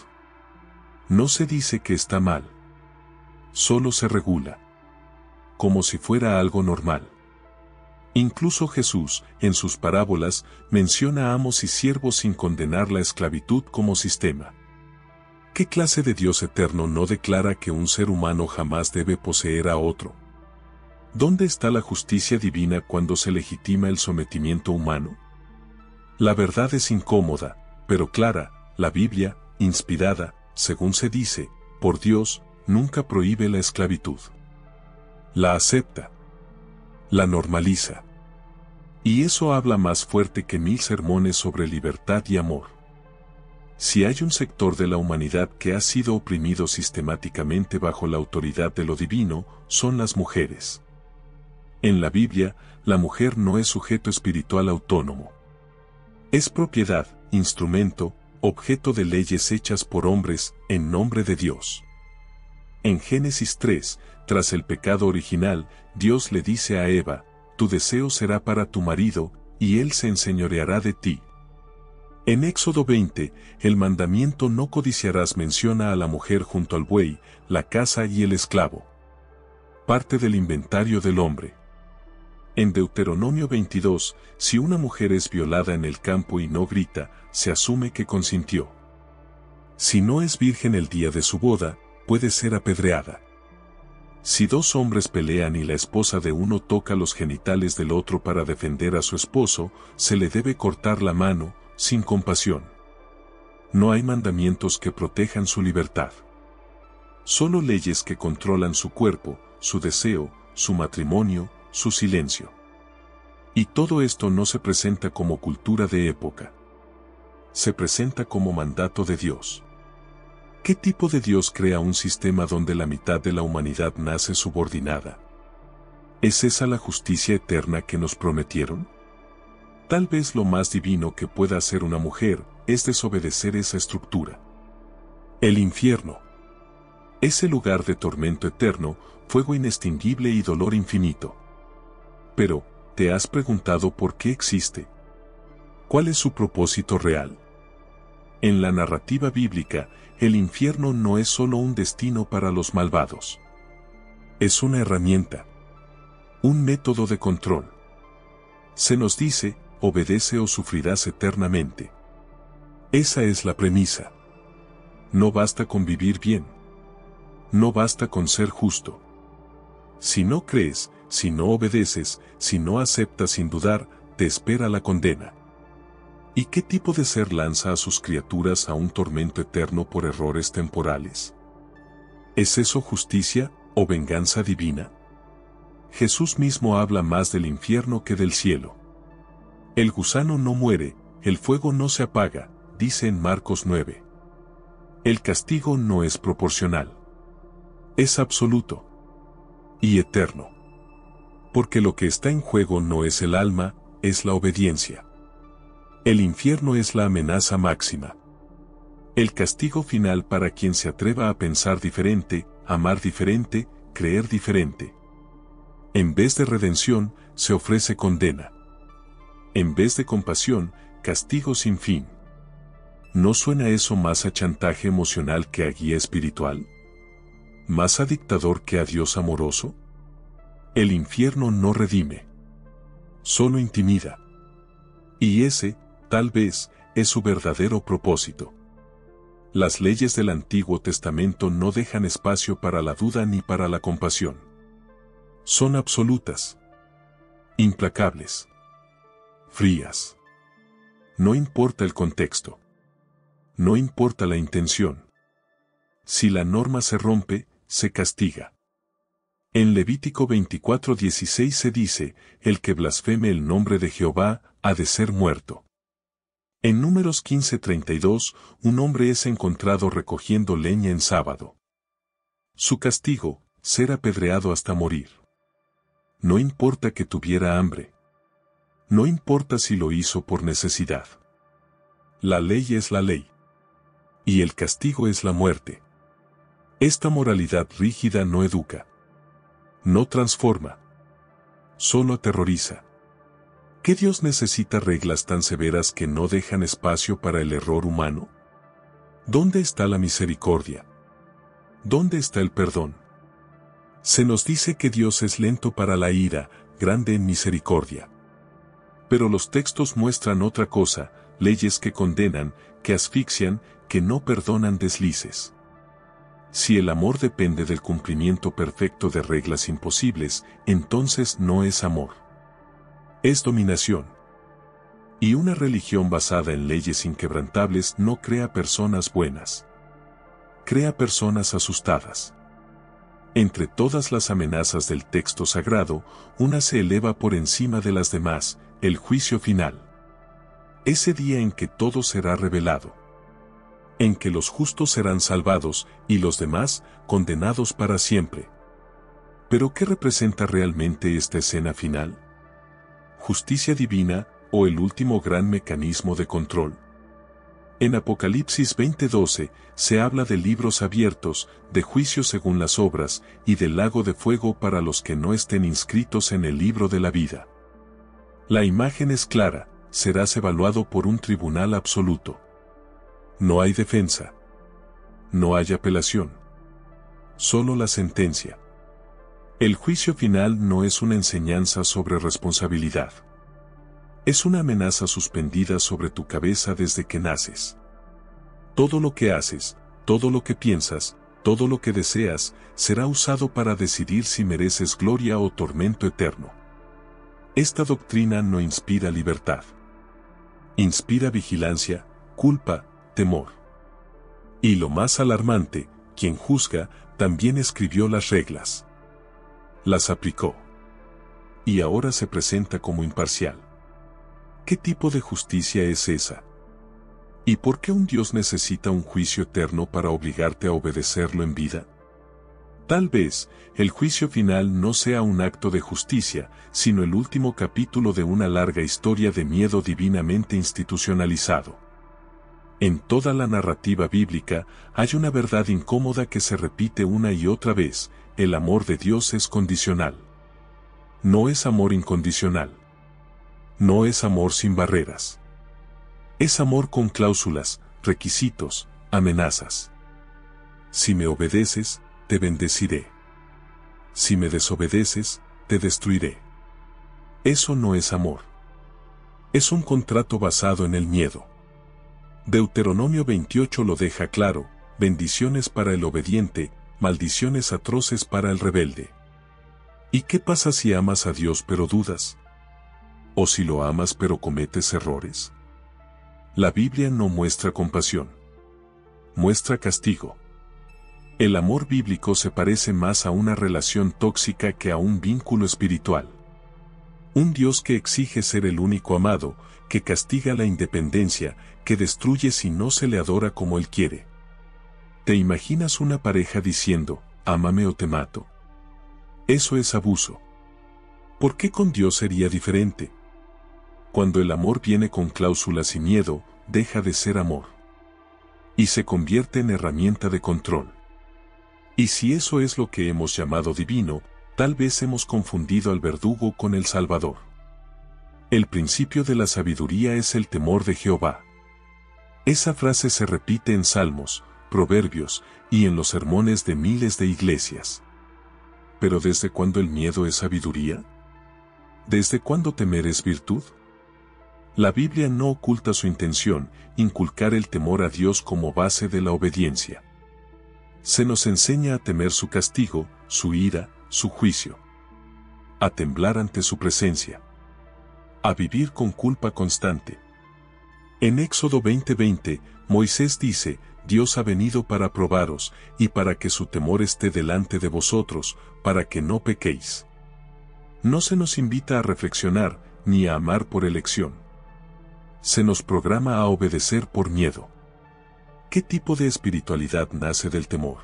No se dice que está mal. Solo se regula. Como si fuera algo normal. Incluso Jesús, en sus parábolas, menciona amos y siervos sin condenar la esclavitud como sistema. ¿Qué clase de Dios eterno no declara que un ser humano jamás debe poseer a otro? ¿Dónde está la justicia divina cuando se legitima el sometimiento humano? La verdad es incómoda, pero clara. La Biblia, inspirada, según se dice, por Dios, nunca prohíbe la esclavitud. La acepta. La normaliza. Y eso habla más fuerte que 1000 sermones sobre libertad y amor. Si hay un sector de la humanidad que ha sido oprimido sistemáticamente bajo la autoridad de lo divino, son las mujeres. En la Biblia, la mujer no es sujeto espiritual autónomo. Es propiedad, instrumento, objeto de leyes hechas por hombres, en nombre de Dios. En Génesis 3, tras el pecado original, Dios le dice a Eva, tu deseo será para tu marido, y él se enseñoreará de ti. En Éxodo 20, el mandamiento no codiciarás menciona a la mujer junto al buey, la casa y el esclavo. Parte del inventario del hombre. En Deuteronomio 22, si una mujer es violada en el campo y no grita, se asume que consintió. Si no es virgen el día de su boda, puede ser apedreada. Si 2 hombres pelean y la esposa de uno toca los genitales del otro para defender a su esposo, se le debe cortar la mano, sin compasión. No hay mandamientos que protejan su libertad. Solo leyes que controlan su cuerpo, su deseo, su matrimonio, su silencio. Y todo esto no se presenta como cultura de época. Se presenta como mandato de Dios. ¿Qué tipo de Dios crea un sistema donde la mitad de la humanidad nace subordinada? ¿Es esa la justicia eterna que nos prometieron? Tal vez lo más divino que pueda hacer una mujer es desobedecer esa estructura. El infierno. Ese lugar de tormento eterno, fuego inextinguible y dolor infinito. Pero, ¿te has preguntado por qué existe? ¿Cuál es su propósito real? En la narrativa bíblica, el infierno no es solo un destino para los malvados. Es una herramienta. Un método de control. Se nos dice, obedece o sufrirás eternamente. Esa es la premisa. No basta con vivir bien. No basta con ser justo. Si no crees, si no obedeces, si no aceptas sin dudar, te espera la condena. ¿Y qué tipo de ser lanza a sus criaturas a un tormento eterno por errores temporales? ¿Es eso justicia o venganza divina? Jesús mismo habla más del infierno que del cielo. El gusano no muere, el fuego no se apaga, dice en Marcos 9. El castigo no es proporcional. Es absoluto. Y eterno. Porque lo que está en juego no es el alma, es la obediencia. El infierno es la amenaza máxima. El castigo final para quien se atreva a pensar diferente, amar diferente, creer diferente. En vez de redención, se ofrece condena. En vez de compasión, castigo sin fin. ¿No suena eso más a chantaje emocional que a guía espiritual? ¿Más a dictador que a Dios amoroso? El infierno no redime. Solo intimida. Y ese, tal vez, es su verdadero propósito. Las leyes del Antiguo Testamento no dejan espacio para la duda ni para la compasión. Son absolutas. Implacables. Frías. No importa el contexto. No importa la intención. Si la norma se rompe, se castiga. En Levítico 24:16 se dice, el que blasfeme el nombre de Jehová, ha de ser muerto. En Números 15:32, un hombre es encontrado recogiendo leña en sábado. Su castigo, ser apedreado hasta morir. No importa que tuviera hambre. No importa si lo hizo por necesidad. La ley es la ley. Y el castigo es la muerte. Esta moralidad rígida no educa. No transforma. Solo aterroriza. ¿Qué Dios necesita reglas tan severas que no dejan espacio para el error humano? ¿Dónde está la misericordia? ¿Dónde está el perdón? Se nos dice que Dios es lento para la ira, grande en misericordia. Pero los textos muestran otra cosa, leyes que condenan, que asfixian, que no perdonan deslices. Si el amor depende del cumplimiento perfecto de reglas imposibles, entonces no es amor. Es dominación. Y una religión basada en leyes inquebrantables no crea personas buenas. Crea personas asustadas. Entre todas las amenazas del texto sagrado, una se eleva por encima de las demás, el juicio final. Ese día en que todo será revelado. En que los justos serán salvados y los demás condenados para siempre. ¿Pero qué representa realmente esta escena final? ¿Justicia divina o el último gran mecanismo de control? En Apocalipsis 20:12 se habla de libros abiertos, de juicio según las obras y del lago de fuego para los que no estén inscritos en el libro de la vida. La imagen es clara, serás evaluado por un tribunal absoluto. No hay defensa. No hay apelación. Solo la sentencia. El juicio final no es una enseñanza sobre responsabilidad. Es una amenaza suspendida sobre tu cabeza desde que naces. Todo lo que haces, todo lo que piensas, todo lo que deseas, será usado para decidir si mereces gloria o tormento eterno. Esta doctrina no inspira libertad. Inspira vigilancia, culpa, temor. Y lo más alarmante, quien juzga, también escribió las reglas. Las aplicó. Y ahora se presenta como imparcial. ¿Qué tipo de justicia es esa? ¿Y por qué un Dios necesita un juicio eterno para obligarte a obedecerlo en vida? Tal vez, el juicio final no sea un acto de justicia, sino el último capítulo de una larga historia de miedo divinamente institucionalizado. En toda la narrativa bíblica hay una verdad incómoda que se repite una y otra vez: el amor de Dios es condicional. No es amor incondicional. No es amor sin barreras. Es amor con cláusulas, requisitos, amenazas. Si me obedeces, te bendeciré. Si me desobedeces, te destruiré. Eso no es amor. Es un contrato basado en el miedo. Deuteronomio 28 lo deja claro: bendiciones para el obediente, maldiciones atroces para el rebelde. ¿Y qué pasa si amas a Dios pero dudas? ¿O si lo amas pero cometes errores? La Biblia no muestra compasión. Muestra castigo. El amor bíblico se parece más a una relación tóxica que a un vínculo espiritual. Un Dios que exige ser el único amado, que castiga la independencia, que destruye si no se le adora como Él quiere. ¿Te imaginas una pareja diciendo, ámame o te mato? Eso es abuso. ¿Por qué con Dios sería diferente? Cuando el amor viene con cláusulas y miedo, deja de ser amor. Y se convierte en herramienta de control. Y si eso es lo que hemos llamado divino, tal vez hemos confundido al verdugo con el Salvador. El principio de la sabiduría es el temor de Jehová. Esa frase se repite en Salmos, Proverbios y en los sermones de miles de iglesias. ¿Pero desde cuándo el miedo es sabiduría? ¿Desde cuándo temer es virtud? La Biblia no oculta su intención: inculcar el temor a Dios como base de la obediencia. Se nos enseña a temer su castigo, su ira, su juicio. A temblar ante su presencia. A vivir con culpa constante. En Éxodo 20:20, Moisés dice: Dios ha venido para probaros, y para que su temor esté delante de vosotros, para que no pequéis. No se nos invita a reflexionar, ni a amar por elección. Se nos programa a obedecer por miedo. ¿Qué tipo de espiritualidad nace del temor?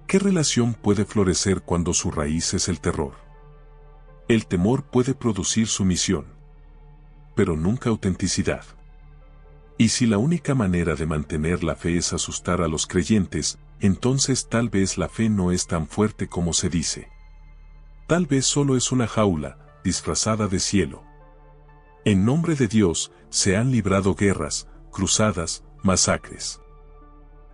¿Qué relación puede florecer cuando su raíz es el terror? El temor puede producir sumisión, pero nunca autenticidad. Y si la única manera de mantener la fe es asustar a los creyentes, entonces tal vez la fe no es tan fuerte como se dice. Tal vez solo es una jaula, disfrazada de cielo. En nombre de Dios, se han librado guerras, cruzadas, masacres.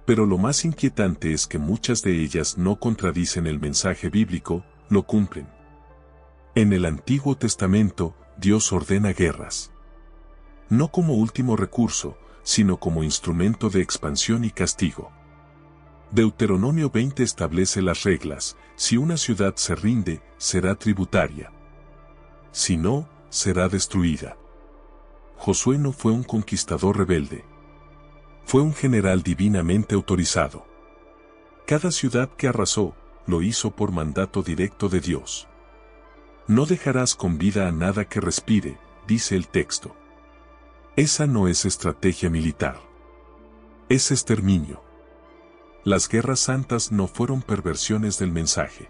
Pero lo más inquietante es que muchas de ellas no contradicen el mensaje bíblico, lo cumplen. En el Antiguo Testamento, Dios ordena guerras. No como último recurso, sino como instrumento de expansión y castigo. Deuteronomio 20 establece las reglas: si una ciudad se rinde, será tributaria. Si no, será destruida. Josué no fue un conquistador rebelde. Fue un general divinamente autorizado. Cada ciudad que arrasó, lo hizo por mandato directo de Dios. No dejarás con vida a nada que respire, dice el texto. Esa no es estrategia militar. Es exterminio. Las guerras santas no fueron perversiones del mensaje.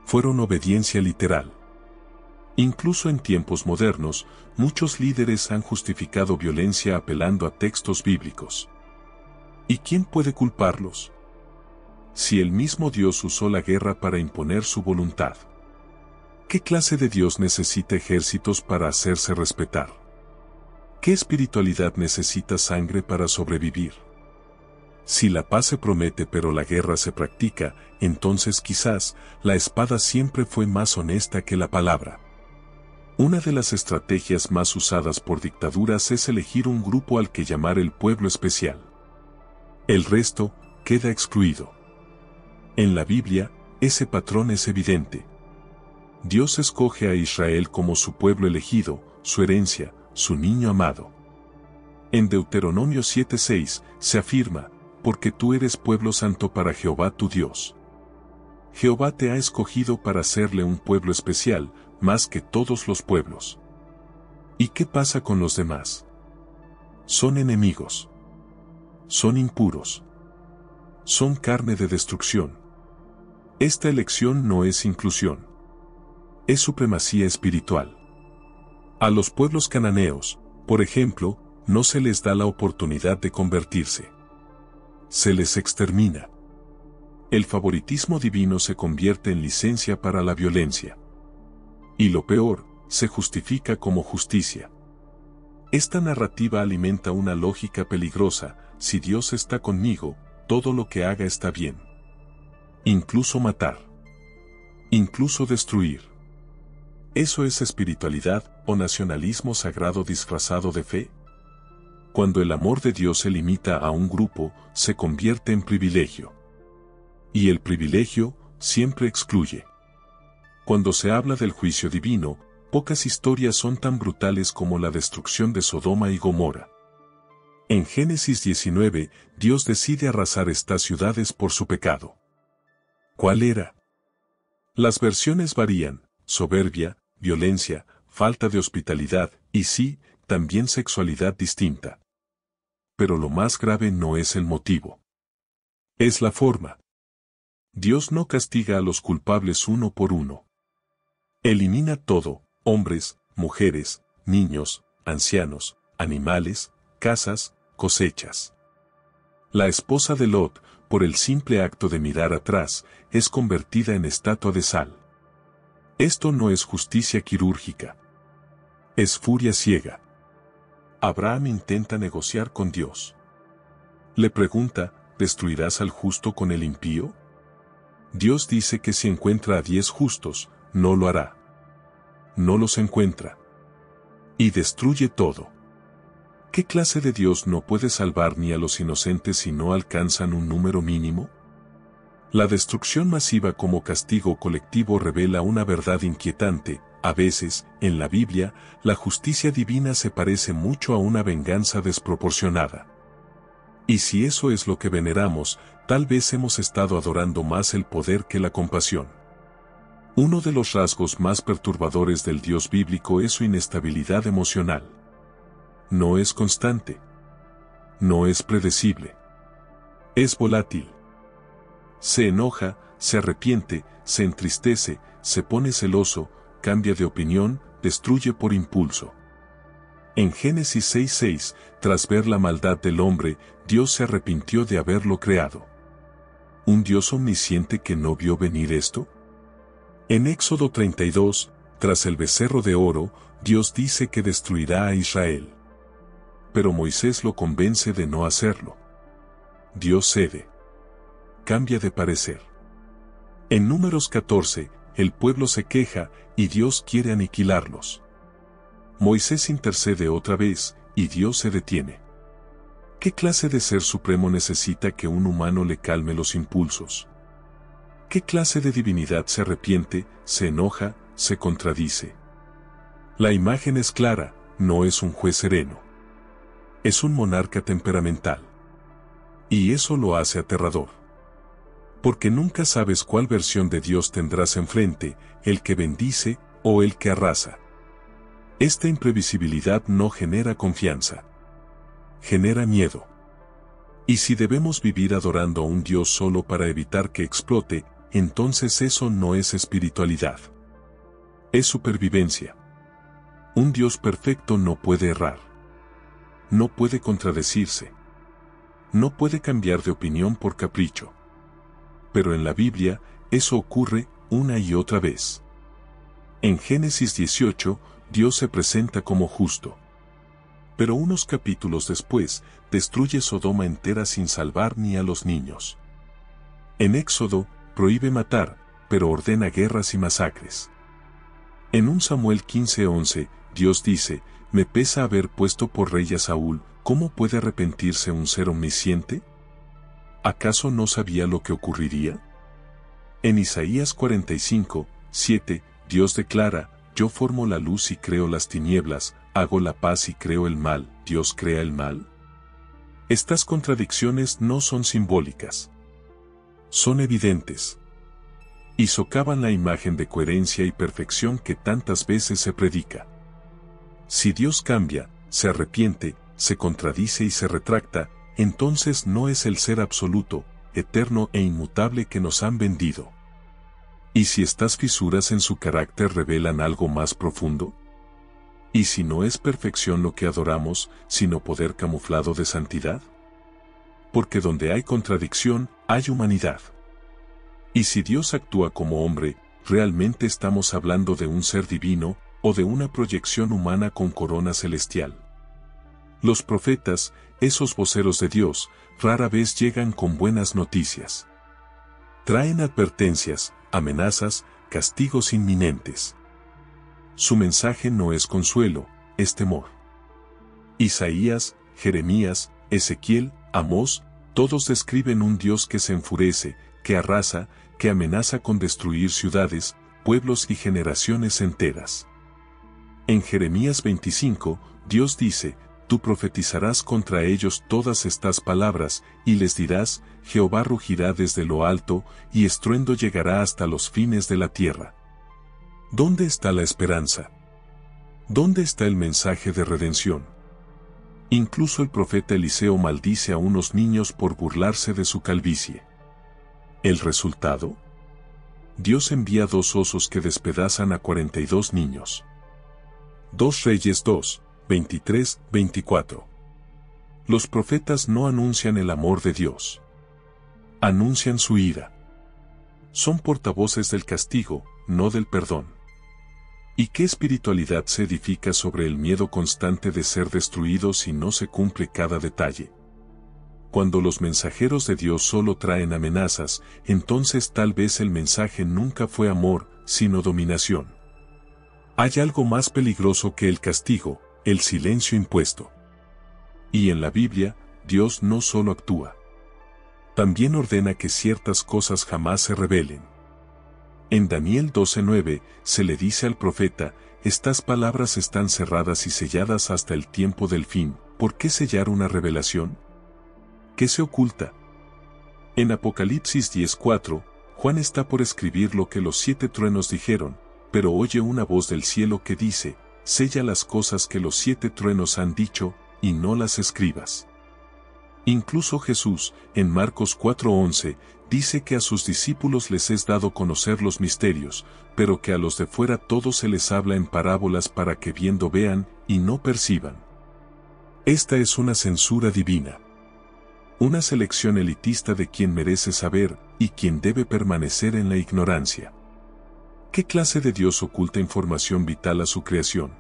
Fueron obediencia literal. Incluso en tiempos modernos, muchos líderes han justificado violencia apelando a textos bíblicos. ¿Y quién puede culparlos? Si el mismo Dios usó la guerra para imponer su voluntad. ¿Qué clase de Dios necesita ejércitos para hacerse respetar? ¿Qué espiritualidad necesita sangre para sobrevivir? Si la paz se promete pero la guerra se practica, entonces quizás la espada siempre fue más honesta que la palabra. Una de las estrategias más usadas por dictaduras es elegir un grupo al que llamar el pueblo especial. El resto queda excluido. En la Biblia, ese patrón es evidente. Dios escoge a Israel como su pueblo elegido, su herencia, su niño amado. En Deuteronomio 7:6 se afirma: porque tú eres pueblo santo para Jehová tu Dios. Jehová te ha escogido para serle un pueblo especial, más que todos los pueblos. ¿Y qué pasa con los demás? Son enemigos. Son impuros. Son carne de destrucción. Esta elección no es inclusión. Es supremacía espiritual. A los pueblos cananeos, por ejemplo, no se les da la oportunidad de convertirse. Se les extermina. El favoritismo divino se convierte en licencia para la violencia. Y lo peor, se justifica como justicia. Esta narrativa alimenta una lógica peligrosa: si Dios está conmigo, todo lo que haga está bien. Incluso matar. Incluso destruir. ¿Eso es espiritualidad o nacionalismo sagrado disfrazado de fe? Cuando el amor de Dios se limita a un grupo, se convierte en privilegio. Y el privilegio siempre excluye. Cuando se habla del juicio divino, pocas historias son tan brutales como la destrucción de Sodoma y Gomorra. En Génesis 19, Dios decide arrasar estas ciudades por su pecado. ¿Cuál era? Las versiones varían: soberbia, violencia, falta de hospitalidad y sí, también sexualidad distinta. Pero lo más grave no es el motivo. Es la forma. Dios no castiga a los culpables uno por uno. Elimina todo: hombres, mujeres, niños, ancianos, animales, casas, cosechas. La esposa de Lot, por el simple acto de mirar atrás, es convertida en estatua de sal. Esto no es justicia quirúrgica. Es furia ciega. Abraham intenta negociar con Dios. Le pregunta: ¿destruirás al justo con el impío? Dios dice que si encuentra a 10 justos, no lo hará. No los encuentra. Y destruye todo. ¿Qué clase de Dios no puede salvar ni a los inocentes si no alcanzan un número mínimo? La destrucción masiva como castigo colectivo revela una verdad inquietante: a veces, en la Biblia, la justicia divina se parece mucho a una venganza desproporcionada. Y si eso es lo que veneramos, tal vez hemos estado adorando más el poder que la compasión. Uno de los rasgos más perturbadores del Dios bíblico es su inestabilidad emocional. No es constante. No es predecible. Es volátil. Se enoja, se arrepiente, se entristece, se pone celoso, cambia de opinión, destruye por impulso. En Génesis 6:6, tras ver la maldad del hombre, Dios se arrepintió de haberlo creado. ¿Un Dios omnisciente que no vio venir esto? En Éxodo 32, tras el becerro de oro, Dios dice que destruirá a Israel. Pero Moisés lo convence de no hacerlo. Dios cede. Cambia de parecer. En Números 14, el pueblo se queja y Dios quiere aniquilarlos. Moisés intercede otra vez y Dios se detiene. ¿Qué clase de ser supremo necesita que un humano le calme los impulsos? ¿Qué clase de divinidad se arrepiente, se enoja, se contradice? La imagen es clara, no es un juez sereno. Es un monarca temperamental. Y eso lo hace aterrador. Porque nunca sabes cuál versión de Dios tendrás enfrente, el que bendice o el que arrasa. Esta imprevisibilidad no genera confianza. Genera miedo. Y si debemos vivir adorando a un Dios solo para evitar que explote, entonces eso no es espiritualidad. Es supervivencia. Un Dios perfecto no puede errar. No puede contradecirse. No puede cambiar de opinión por capricho. Pero en la Biblia, eso ocurre una y otra vez. En Génesis 18, Dios se presenta como justo. Pero unos capítulos después, destruye Sodoma entera sin salvar ni a los niños. En Éxodo, prohíbe matar, pero ordena guerras y masacres. En 1 Samuel 15:11, Dios dice, me pesa haber puesto por rey a Saúl, ¿cómo puede arrepentirse un ser omnisciente? ¿Acaso no sabía lo que ocurriría? En Isaías 45:7, Dios declara, yo formo la luz y creo las tinieblas, hago la paz y creo el mal, ¿Dios crea el mal? Estas contradicciones no son simbólicas. Son evidentes. Y socavan la imagen de coherencia y perfección que tantas veces se predica. Si Dios cambia, se arrepiente, se contradice y se retracta, entonces no es el ser absoluto, eterno e inmutable que nos han vendido. ¿Y si estas fisuras en su carácter revelan algo más profundo? ¿Y si no es perfección lo que adoramos, sino poder camuflado de santidad? Porque donde hay contradicción, hay humanidad. Y si Dios actúa como hombre, realmente estamos hablando de un ser divino, o de una proyección humana con corona celestial. Los profetas, esos voceros de Dios, rara vez llegan con buenas noticias. Traen advertencias, amenazas, castigos inminentes. Su mensaje no es consuelo, es temor. Isaías, Jeremías, Ezequiel, Amós, todos describen un Dios que se enfurece, que arrasa, que amenaza con destruir ciudades, pueblos y generaciones enteras. En Jeremías 25, Dios dice, tú profetizarás contra ellos todas estas palabras, y les dirás, Jehová rugirá desde lo alto, y estruendo llegará hasta los fines de la tierra. ¿Dónde está la esperanza? ¿Dónde está el mensaje de redención? Incluso el profeta Eliseo maldice a unos niños por burlarse de su calvicie. ¿El resultado? Dios envía 2 osos que despedazan a 42 niños. 2 Reyes 2, 23-24. Los profetas no anuncian el amor de Dios. Anuncian su ira. Son portavoces del castigo, no del perdón. ¿Y qué espiritualidad se edifica sobre el miedo constante de ser destruido si no se cumple cada detalle? Cuando los mensajeros de Dios solo traen amenazas, entonces tal vez el mensaje nunca fue amor, sino dominación. Hay algo más peligroso que el castigo, el silencio impuesto. Y en la Biblia, Dios no solo actúa. También ordena que ciertas cosas jamás se revelen. En Daniel 12:9, se le dice al profeta, estas palabras están cerradas y selladas hasta el tiempo del fin, ¿por qué sellar una revelación? ¿Qué se oculta? En Apocalipsis 10:4, Juan está por escribir lo que los 7 truenos dijeron, pero oye una voz del cielo que dice, sella las cosas que los 7 truenos han dicho, y no las escribas. Incluso Jesús, en Marcos 4:11, dice que a sus discípulos les es dado conocer los misterios, pero que a los de fuera todo se les habla en parábolas para que viendo vean, y no perciban. Esta es una censura divina. Una selección elitista de quien merece saber, y quien debe permanecer en la ignorancia. ¿Qué clase de Dios oculta información vital a su creación?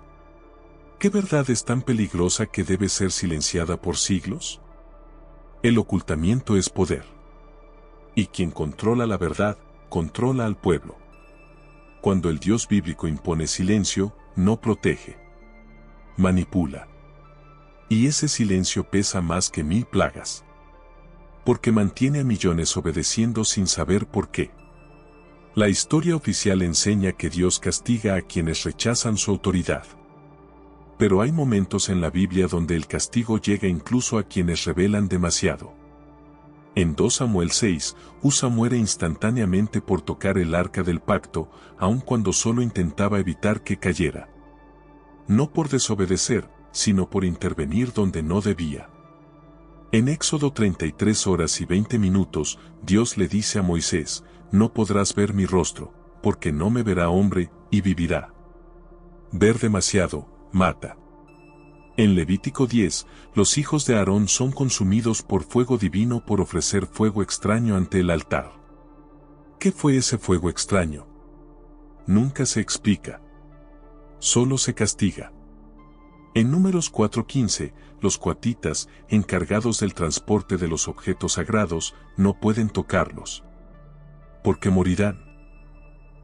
¿Qué verdad es tan peligrosa que debe ser silenciada por siglos? El ocultamiento es poder. Y quien controla la verdad, controla al pueblo. Cuando el Dios bíblico impone silencio, no protege. Manipula. Y ese silencio pesa más que 1000 plagas. Porque mantiene a millones obedeciendo sin saber por qué. La historia oficial enseña que Dios castiga a quienes rechazan su autoridad. Pero hay momentos en la Biblia donde el castigo llega incluso a quienes rebelan demasiado. En 2 Samuel 6, Usa muere instantáneamente por tocar el arca del pacto, aun cuando solo intentaba evitar que cayera. No por desobedecer, sino por intervenir donde no debía. En Éxodo 33 horas y 20 minutos, Dios le dice a Moisés, no podrás ver mi rostro, porque no me verá hombre, y vivirá. Ver demasiado, mata. En Levítico 10, los hijos de Aarón son consumidos por fuego divino por ofrecer fuego extraño ante el altar. ¿Qué fue ese fuego extraño? Nunca se explica. Solo se castiga. En Números 4:15, los coatitas, encargados del transporte de los objetos sagrados, no pueden tocarlos. Porque morirán.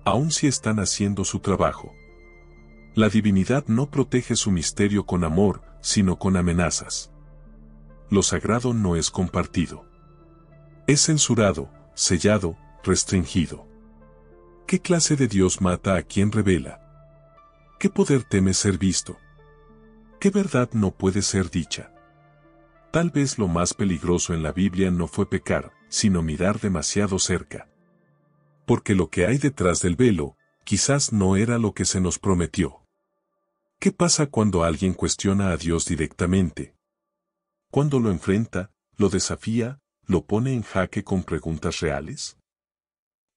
Aun si están haciendo su trabajo. La divinidad no protege su misterio con amor, sino con amenazas. Lo sagrado no es compartido. Es censurado, sellado, restringido. ¿Qué clase de Dios mata a quien revela? ¿Qué poder teme ser visto? ¿Qué verdad no puede ser dicha? Tal vez lo más peligroso en la Biblia no fue pecar, sino mirar demasiado cerca. Porque lo que hay detrás del velo, quizás no era lo que se nos prometió. ¿Qué pasa cuando alguien cuestiona a Dios directamente? Cuando lo enfrenta, lo desafía, lo pone en jaque con preguntas reales.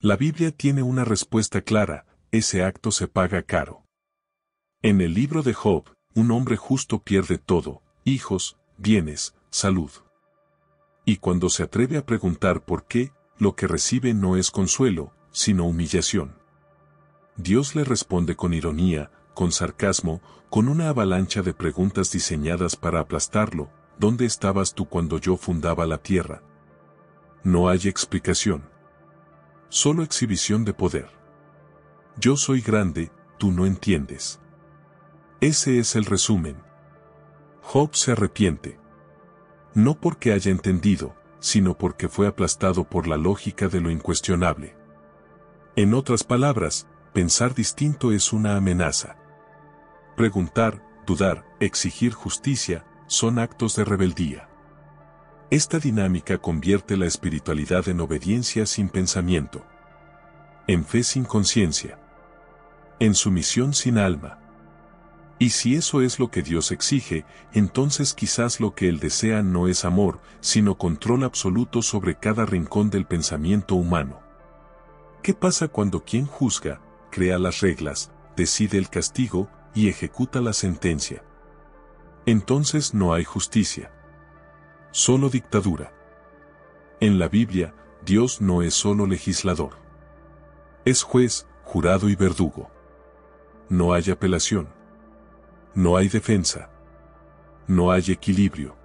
La Biblia tiene una respuesta clara, ese acto se paga caro. En el libro de Job, un hombre justo pierde todo, hijos, bienes, salud. Y cuando se atreve a preguntar por qué, lo que recibe no es consuelo, sino humillación. Dios le responde con ironía, con sarcasmo, con una avalancha de preguntas diseñadas para aplastarlo. ¿Dónde estabas tú cuando yo fundaba la tierra? No hay explicación. Solo exhibición de poder. Yo soy grande, tú no entiendes. Ese es el resumen. Job se arrepiente. No porque haya entendido, sino porque fue aplastado por la lógica de lo incuestionable. En otras palabras, pensar distinto es una amenaza. Preguntar, dudar, exigir justicia, son actos de rebeldía. Esta dinámica convierte la espiritualidad en obediencia sin pensamiento. En fe sin conciencia. En sumisión sin alma. Y si eso es lo que Dios exige, entonces quizás lo que Él desea no es amor, sino control absoluto sobre cada rincón del pensamiento humano. ¿Qué pasa cuando quien juzga, crea las reglas, decide el castigo y ejecuta la sentencia? Entonces no hay justicia. Solo dictadura. En la Biblia, Dios no es solo legislador. Es juez, jurado y verdugo. No hay apelación. No hay defensa. No hay equilibrio.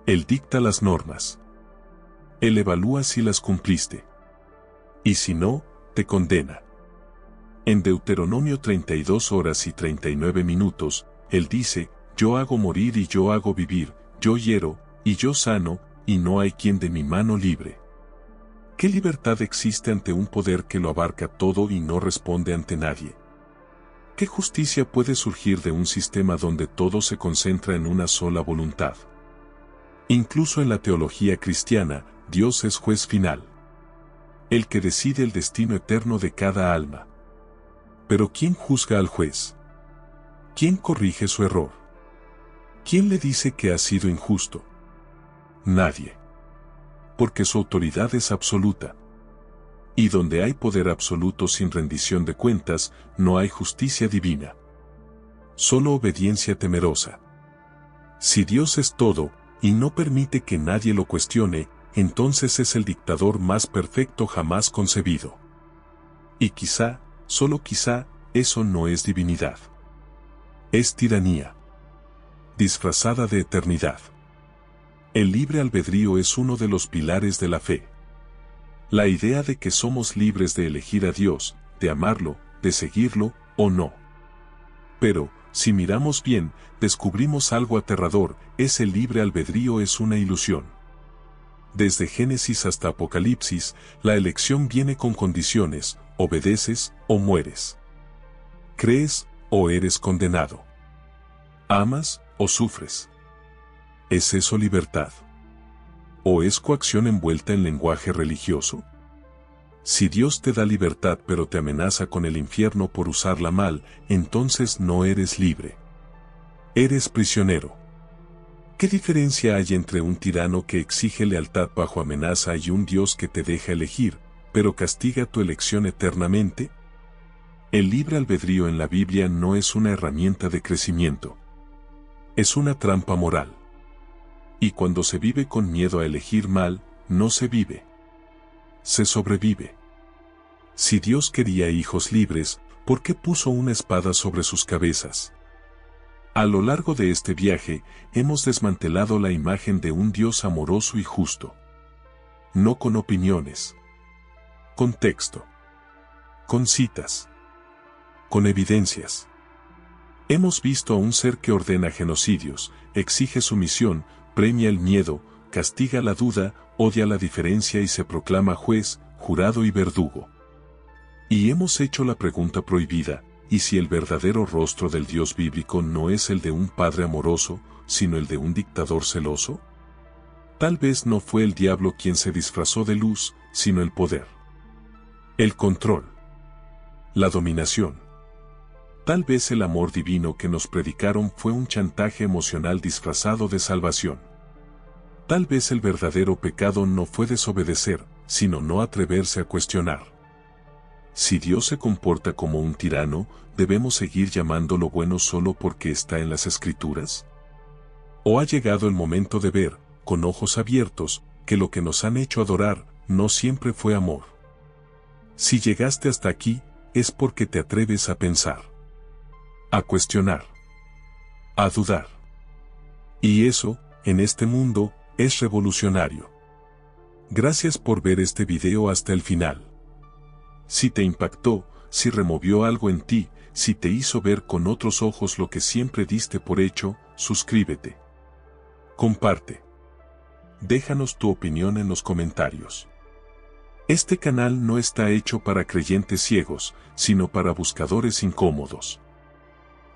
Él dicta las normas. Él evalúa si las cumpliste. Y si no, te condena. En Deuteronomio 32 horas y 39 minutos, Él dice, yo hago morir y yo hago vivir, yo hiero, y yo sano, y no hay quien de mi mano libre. ¿Qué libertad existe ante un poder que lo abarca todo y no responde ante nadie? ¿Qué justicia puede surgir de un sistema donde todo se concentra en una sola voluntad? Incluso en la teología cristiana, Dios es juez final. El que decide el destino eterno de cada alma. Pero ¿quién juzga al juez? ¿Quién corrige su error? ¿Quién le dice que ha sido injusto? Nadie. Porque su autoridad es absoluta. Y donde hay poder absoluto sin rendición de cuentas, no hay justicia divina. Solo obediencia temerosa. Si Dios es todo, y no permite que nadie lo cuestione, entonces es el dictador más perfecto jamás concebido. Y quizá, solo quizá, eso no es divinidad. Es tiranía. Disfrazada de eternidad. El libre albedrío es uno de los pilares de la fe. La idea de que somos libres de elegir a Dios, de amarlo, de seguirlo, o no. Pero, Si miramos bien, descubrimos algo aterrador: ese libre albedrío es una ilusión. Desde Génesis hasta Apocalipsis, la elección viene con condiciones: obedeces o mueres. Crees o eres condenado. Amas o sufres. ¿Es eso libertad? ¿O es coacción envuelta en lenguaje religioso? Si Dios te da libertad pero te amenaza con el infierno por usarla mal, entonces no eres libre. Eres prisionero. ¿Qué diferencia hay entre un tirano que exige lealtad bajo amenaza y un Dios que te deja elegir, pero castiga tu elección eternamente? El libre albedrío en la Biblia no es una herramienta de crecimiento. Es una trampa moral. Y cuando se vive con miedo a elegir mal, no se vive. Se sobrevive. Si Dios quería hijos libres, ¿por qué puso una espada sobre sus cabezas? A lo largo de este viaje, hemos desmantelado la imagen de un Dios amoroso y justo. No con opiniones. Con texto. Con citas. Con evidencias. Hemos visto a un ser que ordena genocidios, exige sumisión, premia el miedo, castiga la duda, odia la diferencia y se proclama juez, jurado y verdugo. Y hemos hecho la pregunta prohibida: ¿y si el verdadero rostro del Dios bíblico no es el de un padre amoroso, sino el de un dictador celoso? Tal vez no fue el diablo quien se disfrazó de luz, sino el poder. El control. La dominación. Tal vez el amor divino que nos predicaron fue un chantaje emocional disfrazado de salvación. Tal vez el verdadero pecado no fue desobedecer, sino no atreverse a cuestionar. Si Dios se comporta como un tirano, ¿debemos seguir llamándolo bueno solo porque está en las Escrituras? ¿O ha llegado el momento de ver, con ojos abiertos, que lo que nos han hecho adorar no siempre fue amor? Si llegaste hasta aquí, es porque te atreves a pensar, a cuestionar, a dudar. Y eso, en este mundo, es revolucionario. Gracias por ver este video hasta el final. Si te impactó, si removió algo en ti, si te hizo ver con otros ojos lo que siempre diste por hecho, suscríbete. Comparte. Déjanos tu opinión en los comentarios. Este canal no está hecho para creyentes ciegos, sino para buscadores incómodos.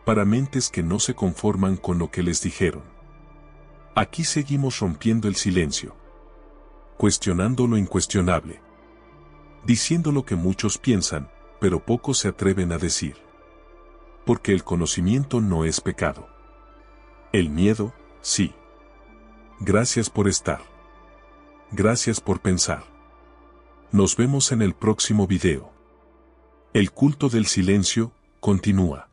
Para mentes que no se conforman con lo que les dijeron. Aquí seguimos rompiendo el silencio. Cuestionando lo incuestionable. Diciendo lo que muchos piensan, pero pocos se atreven a decir. Porque el conocimiento no es pecado. El miedo, sí. Gracias por estar. Gracias por pensar. Nos vemos en el próximo video. El culto del silencio continúa.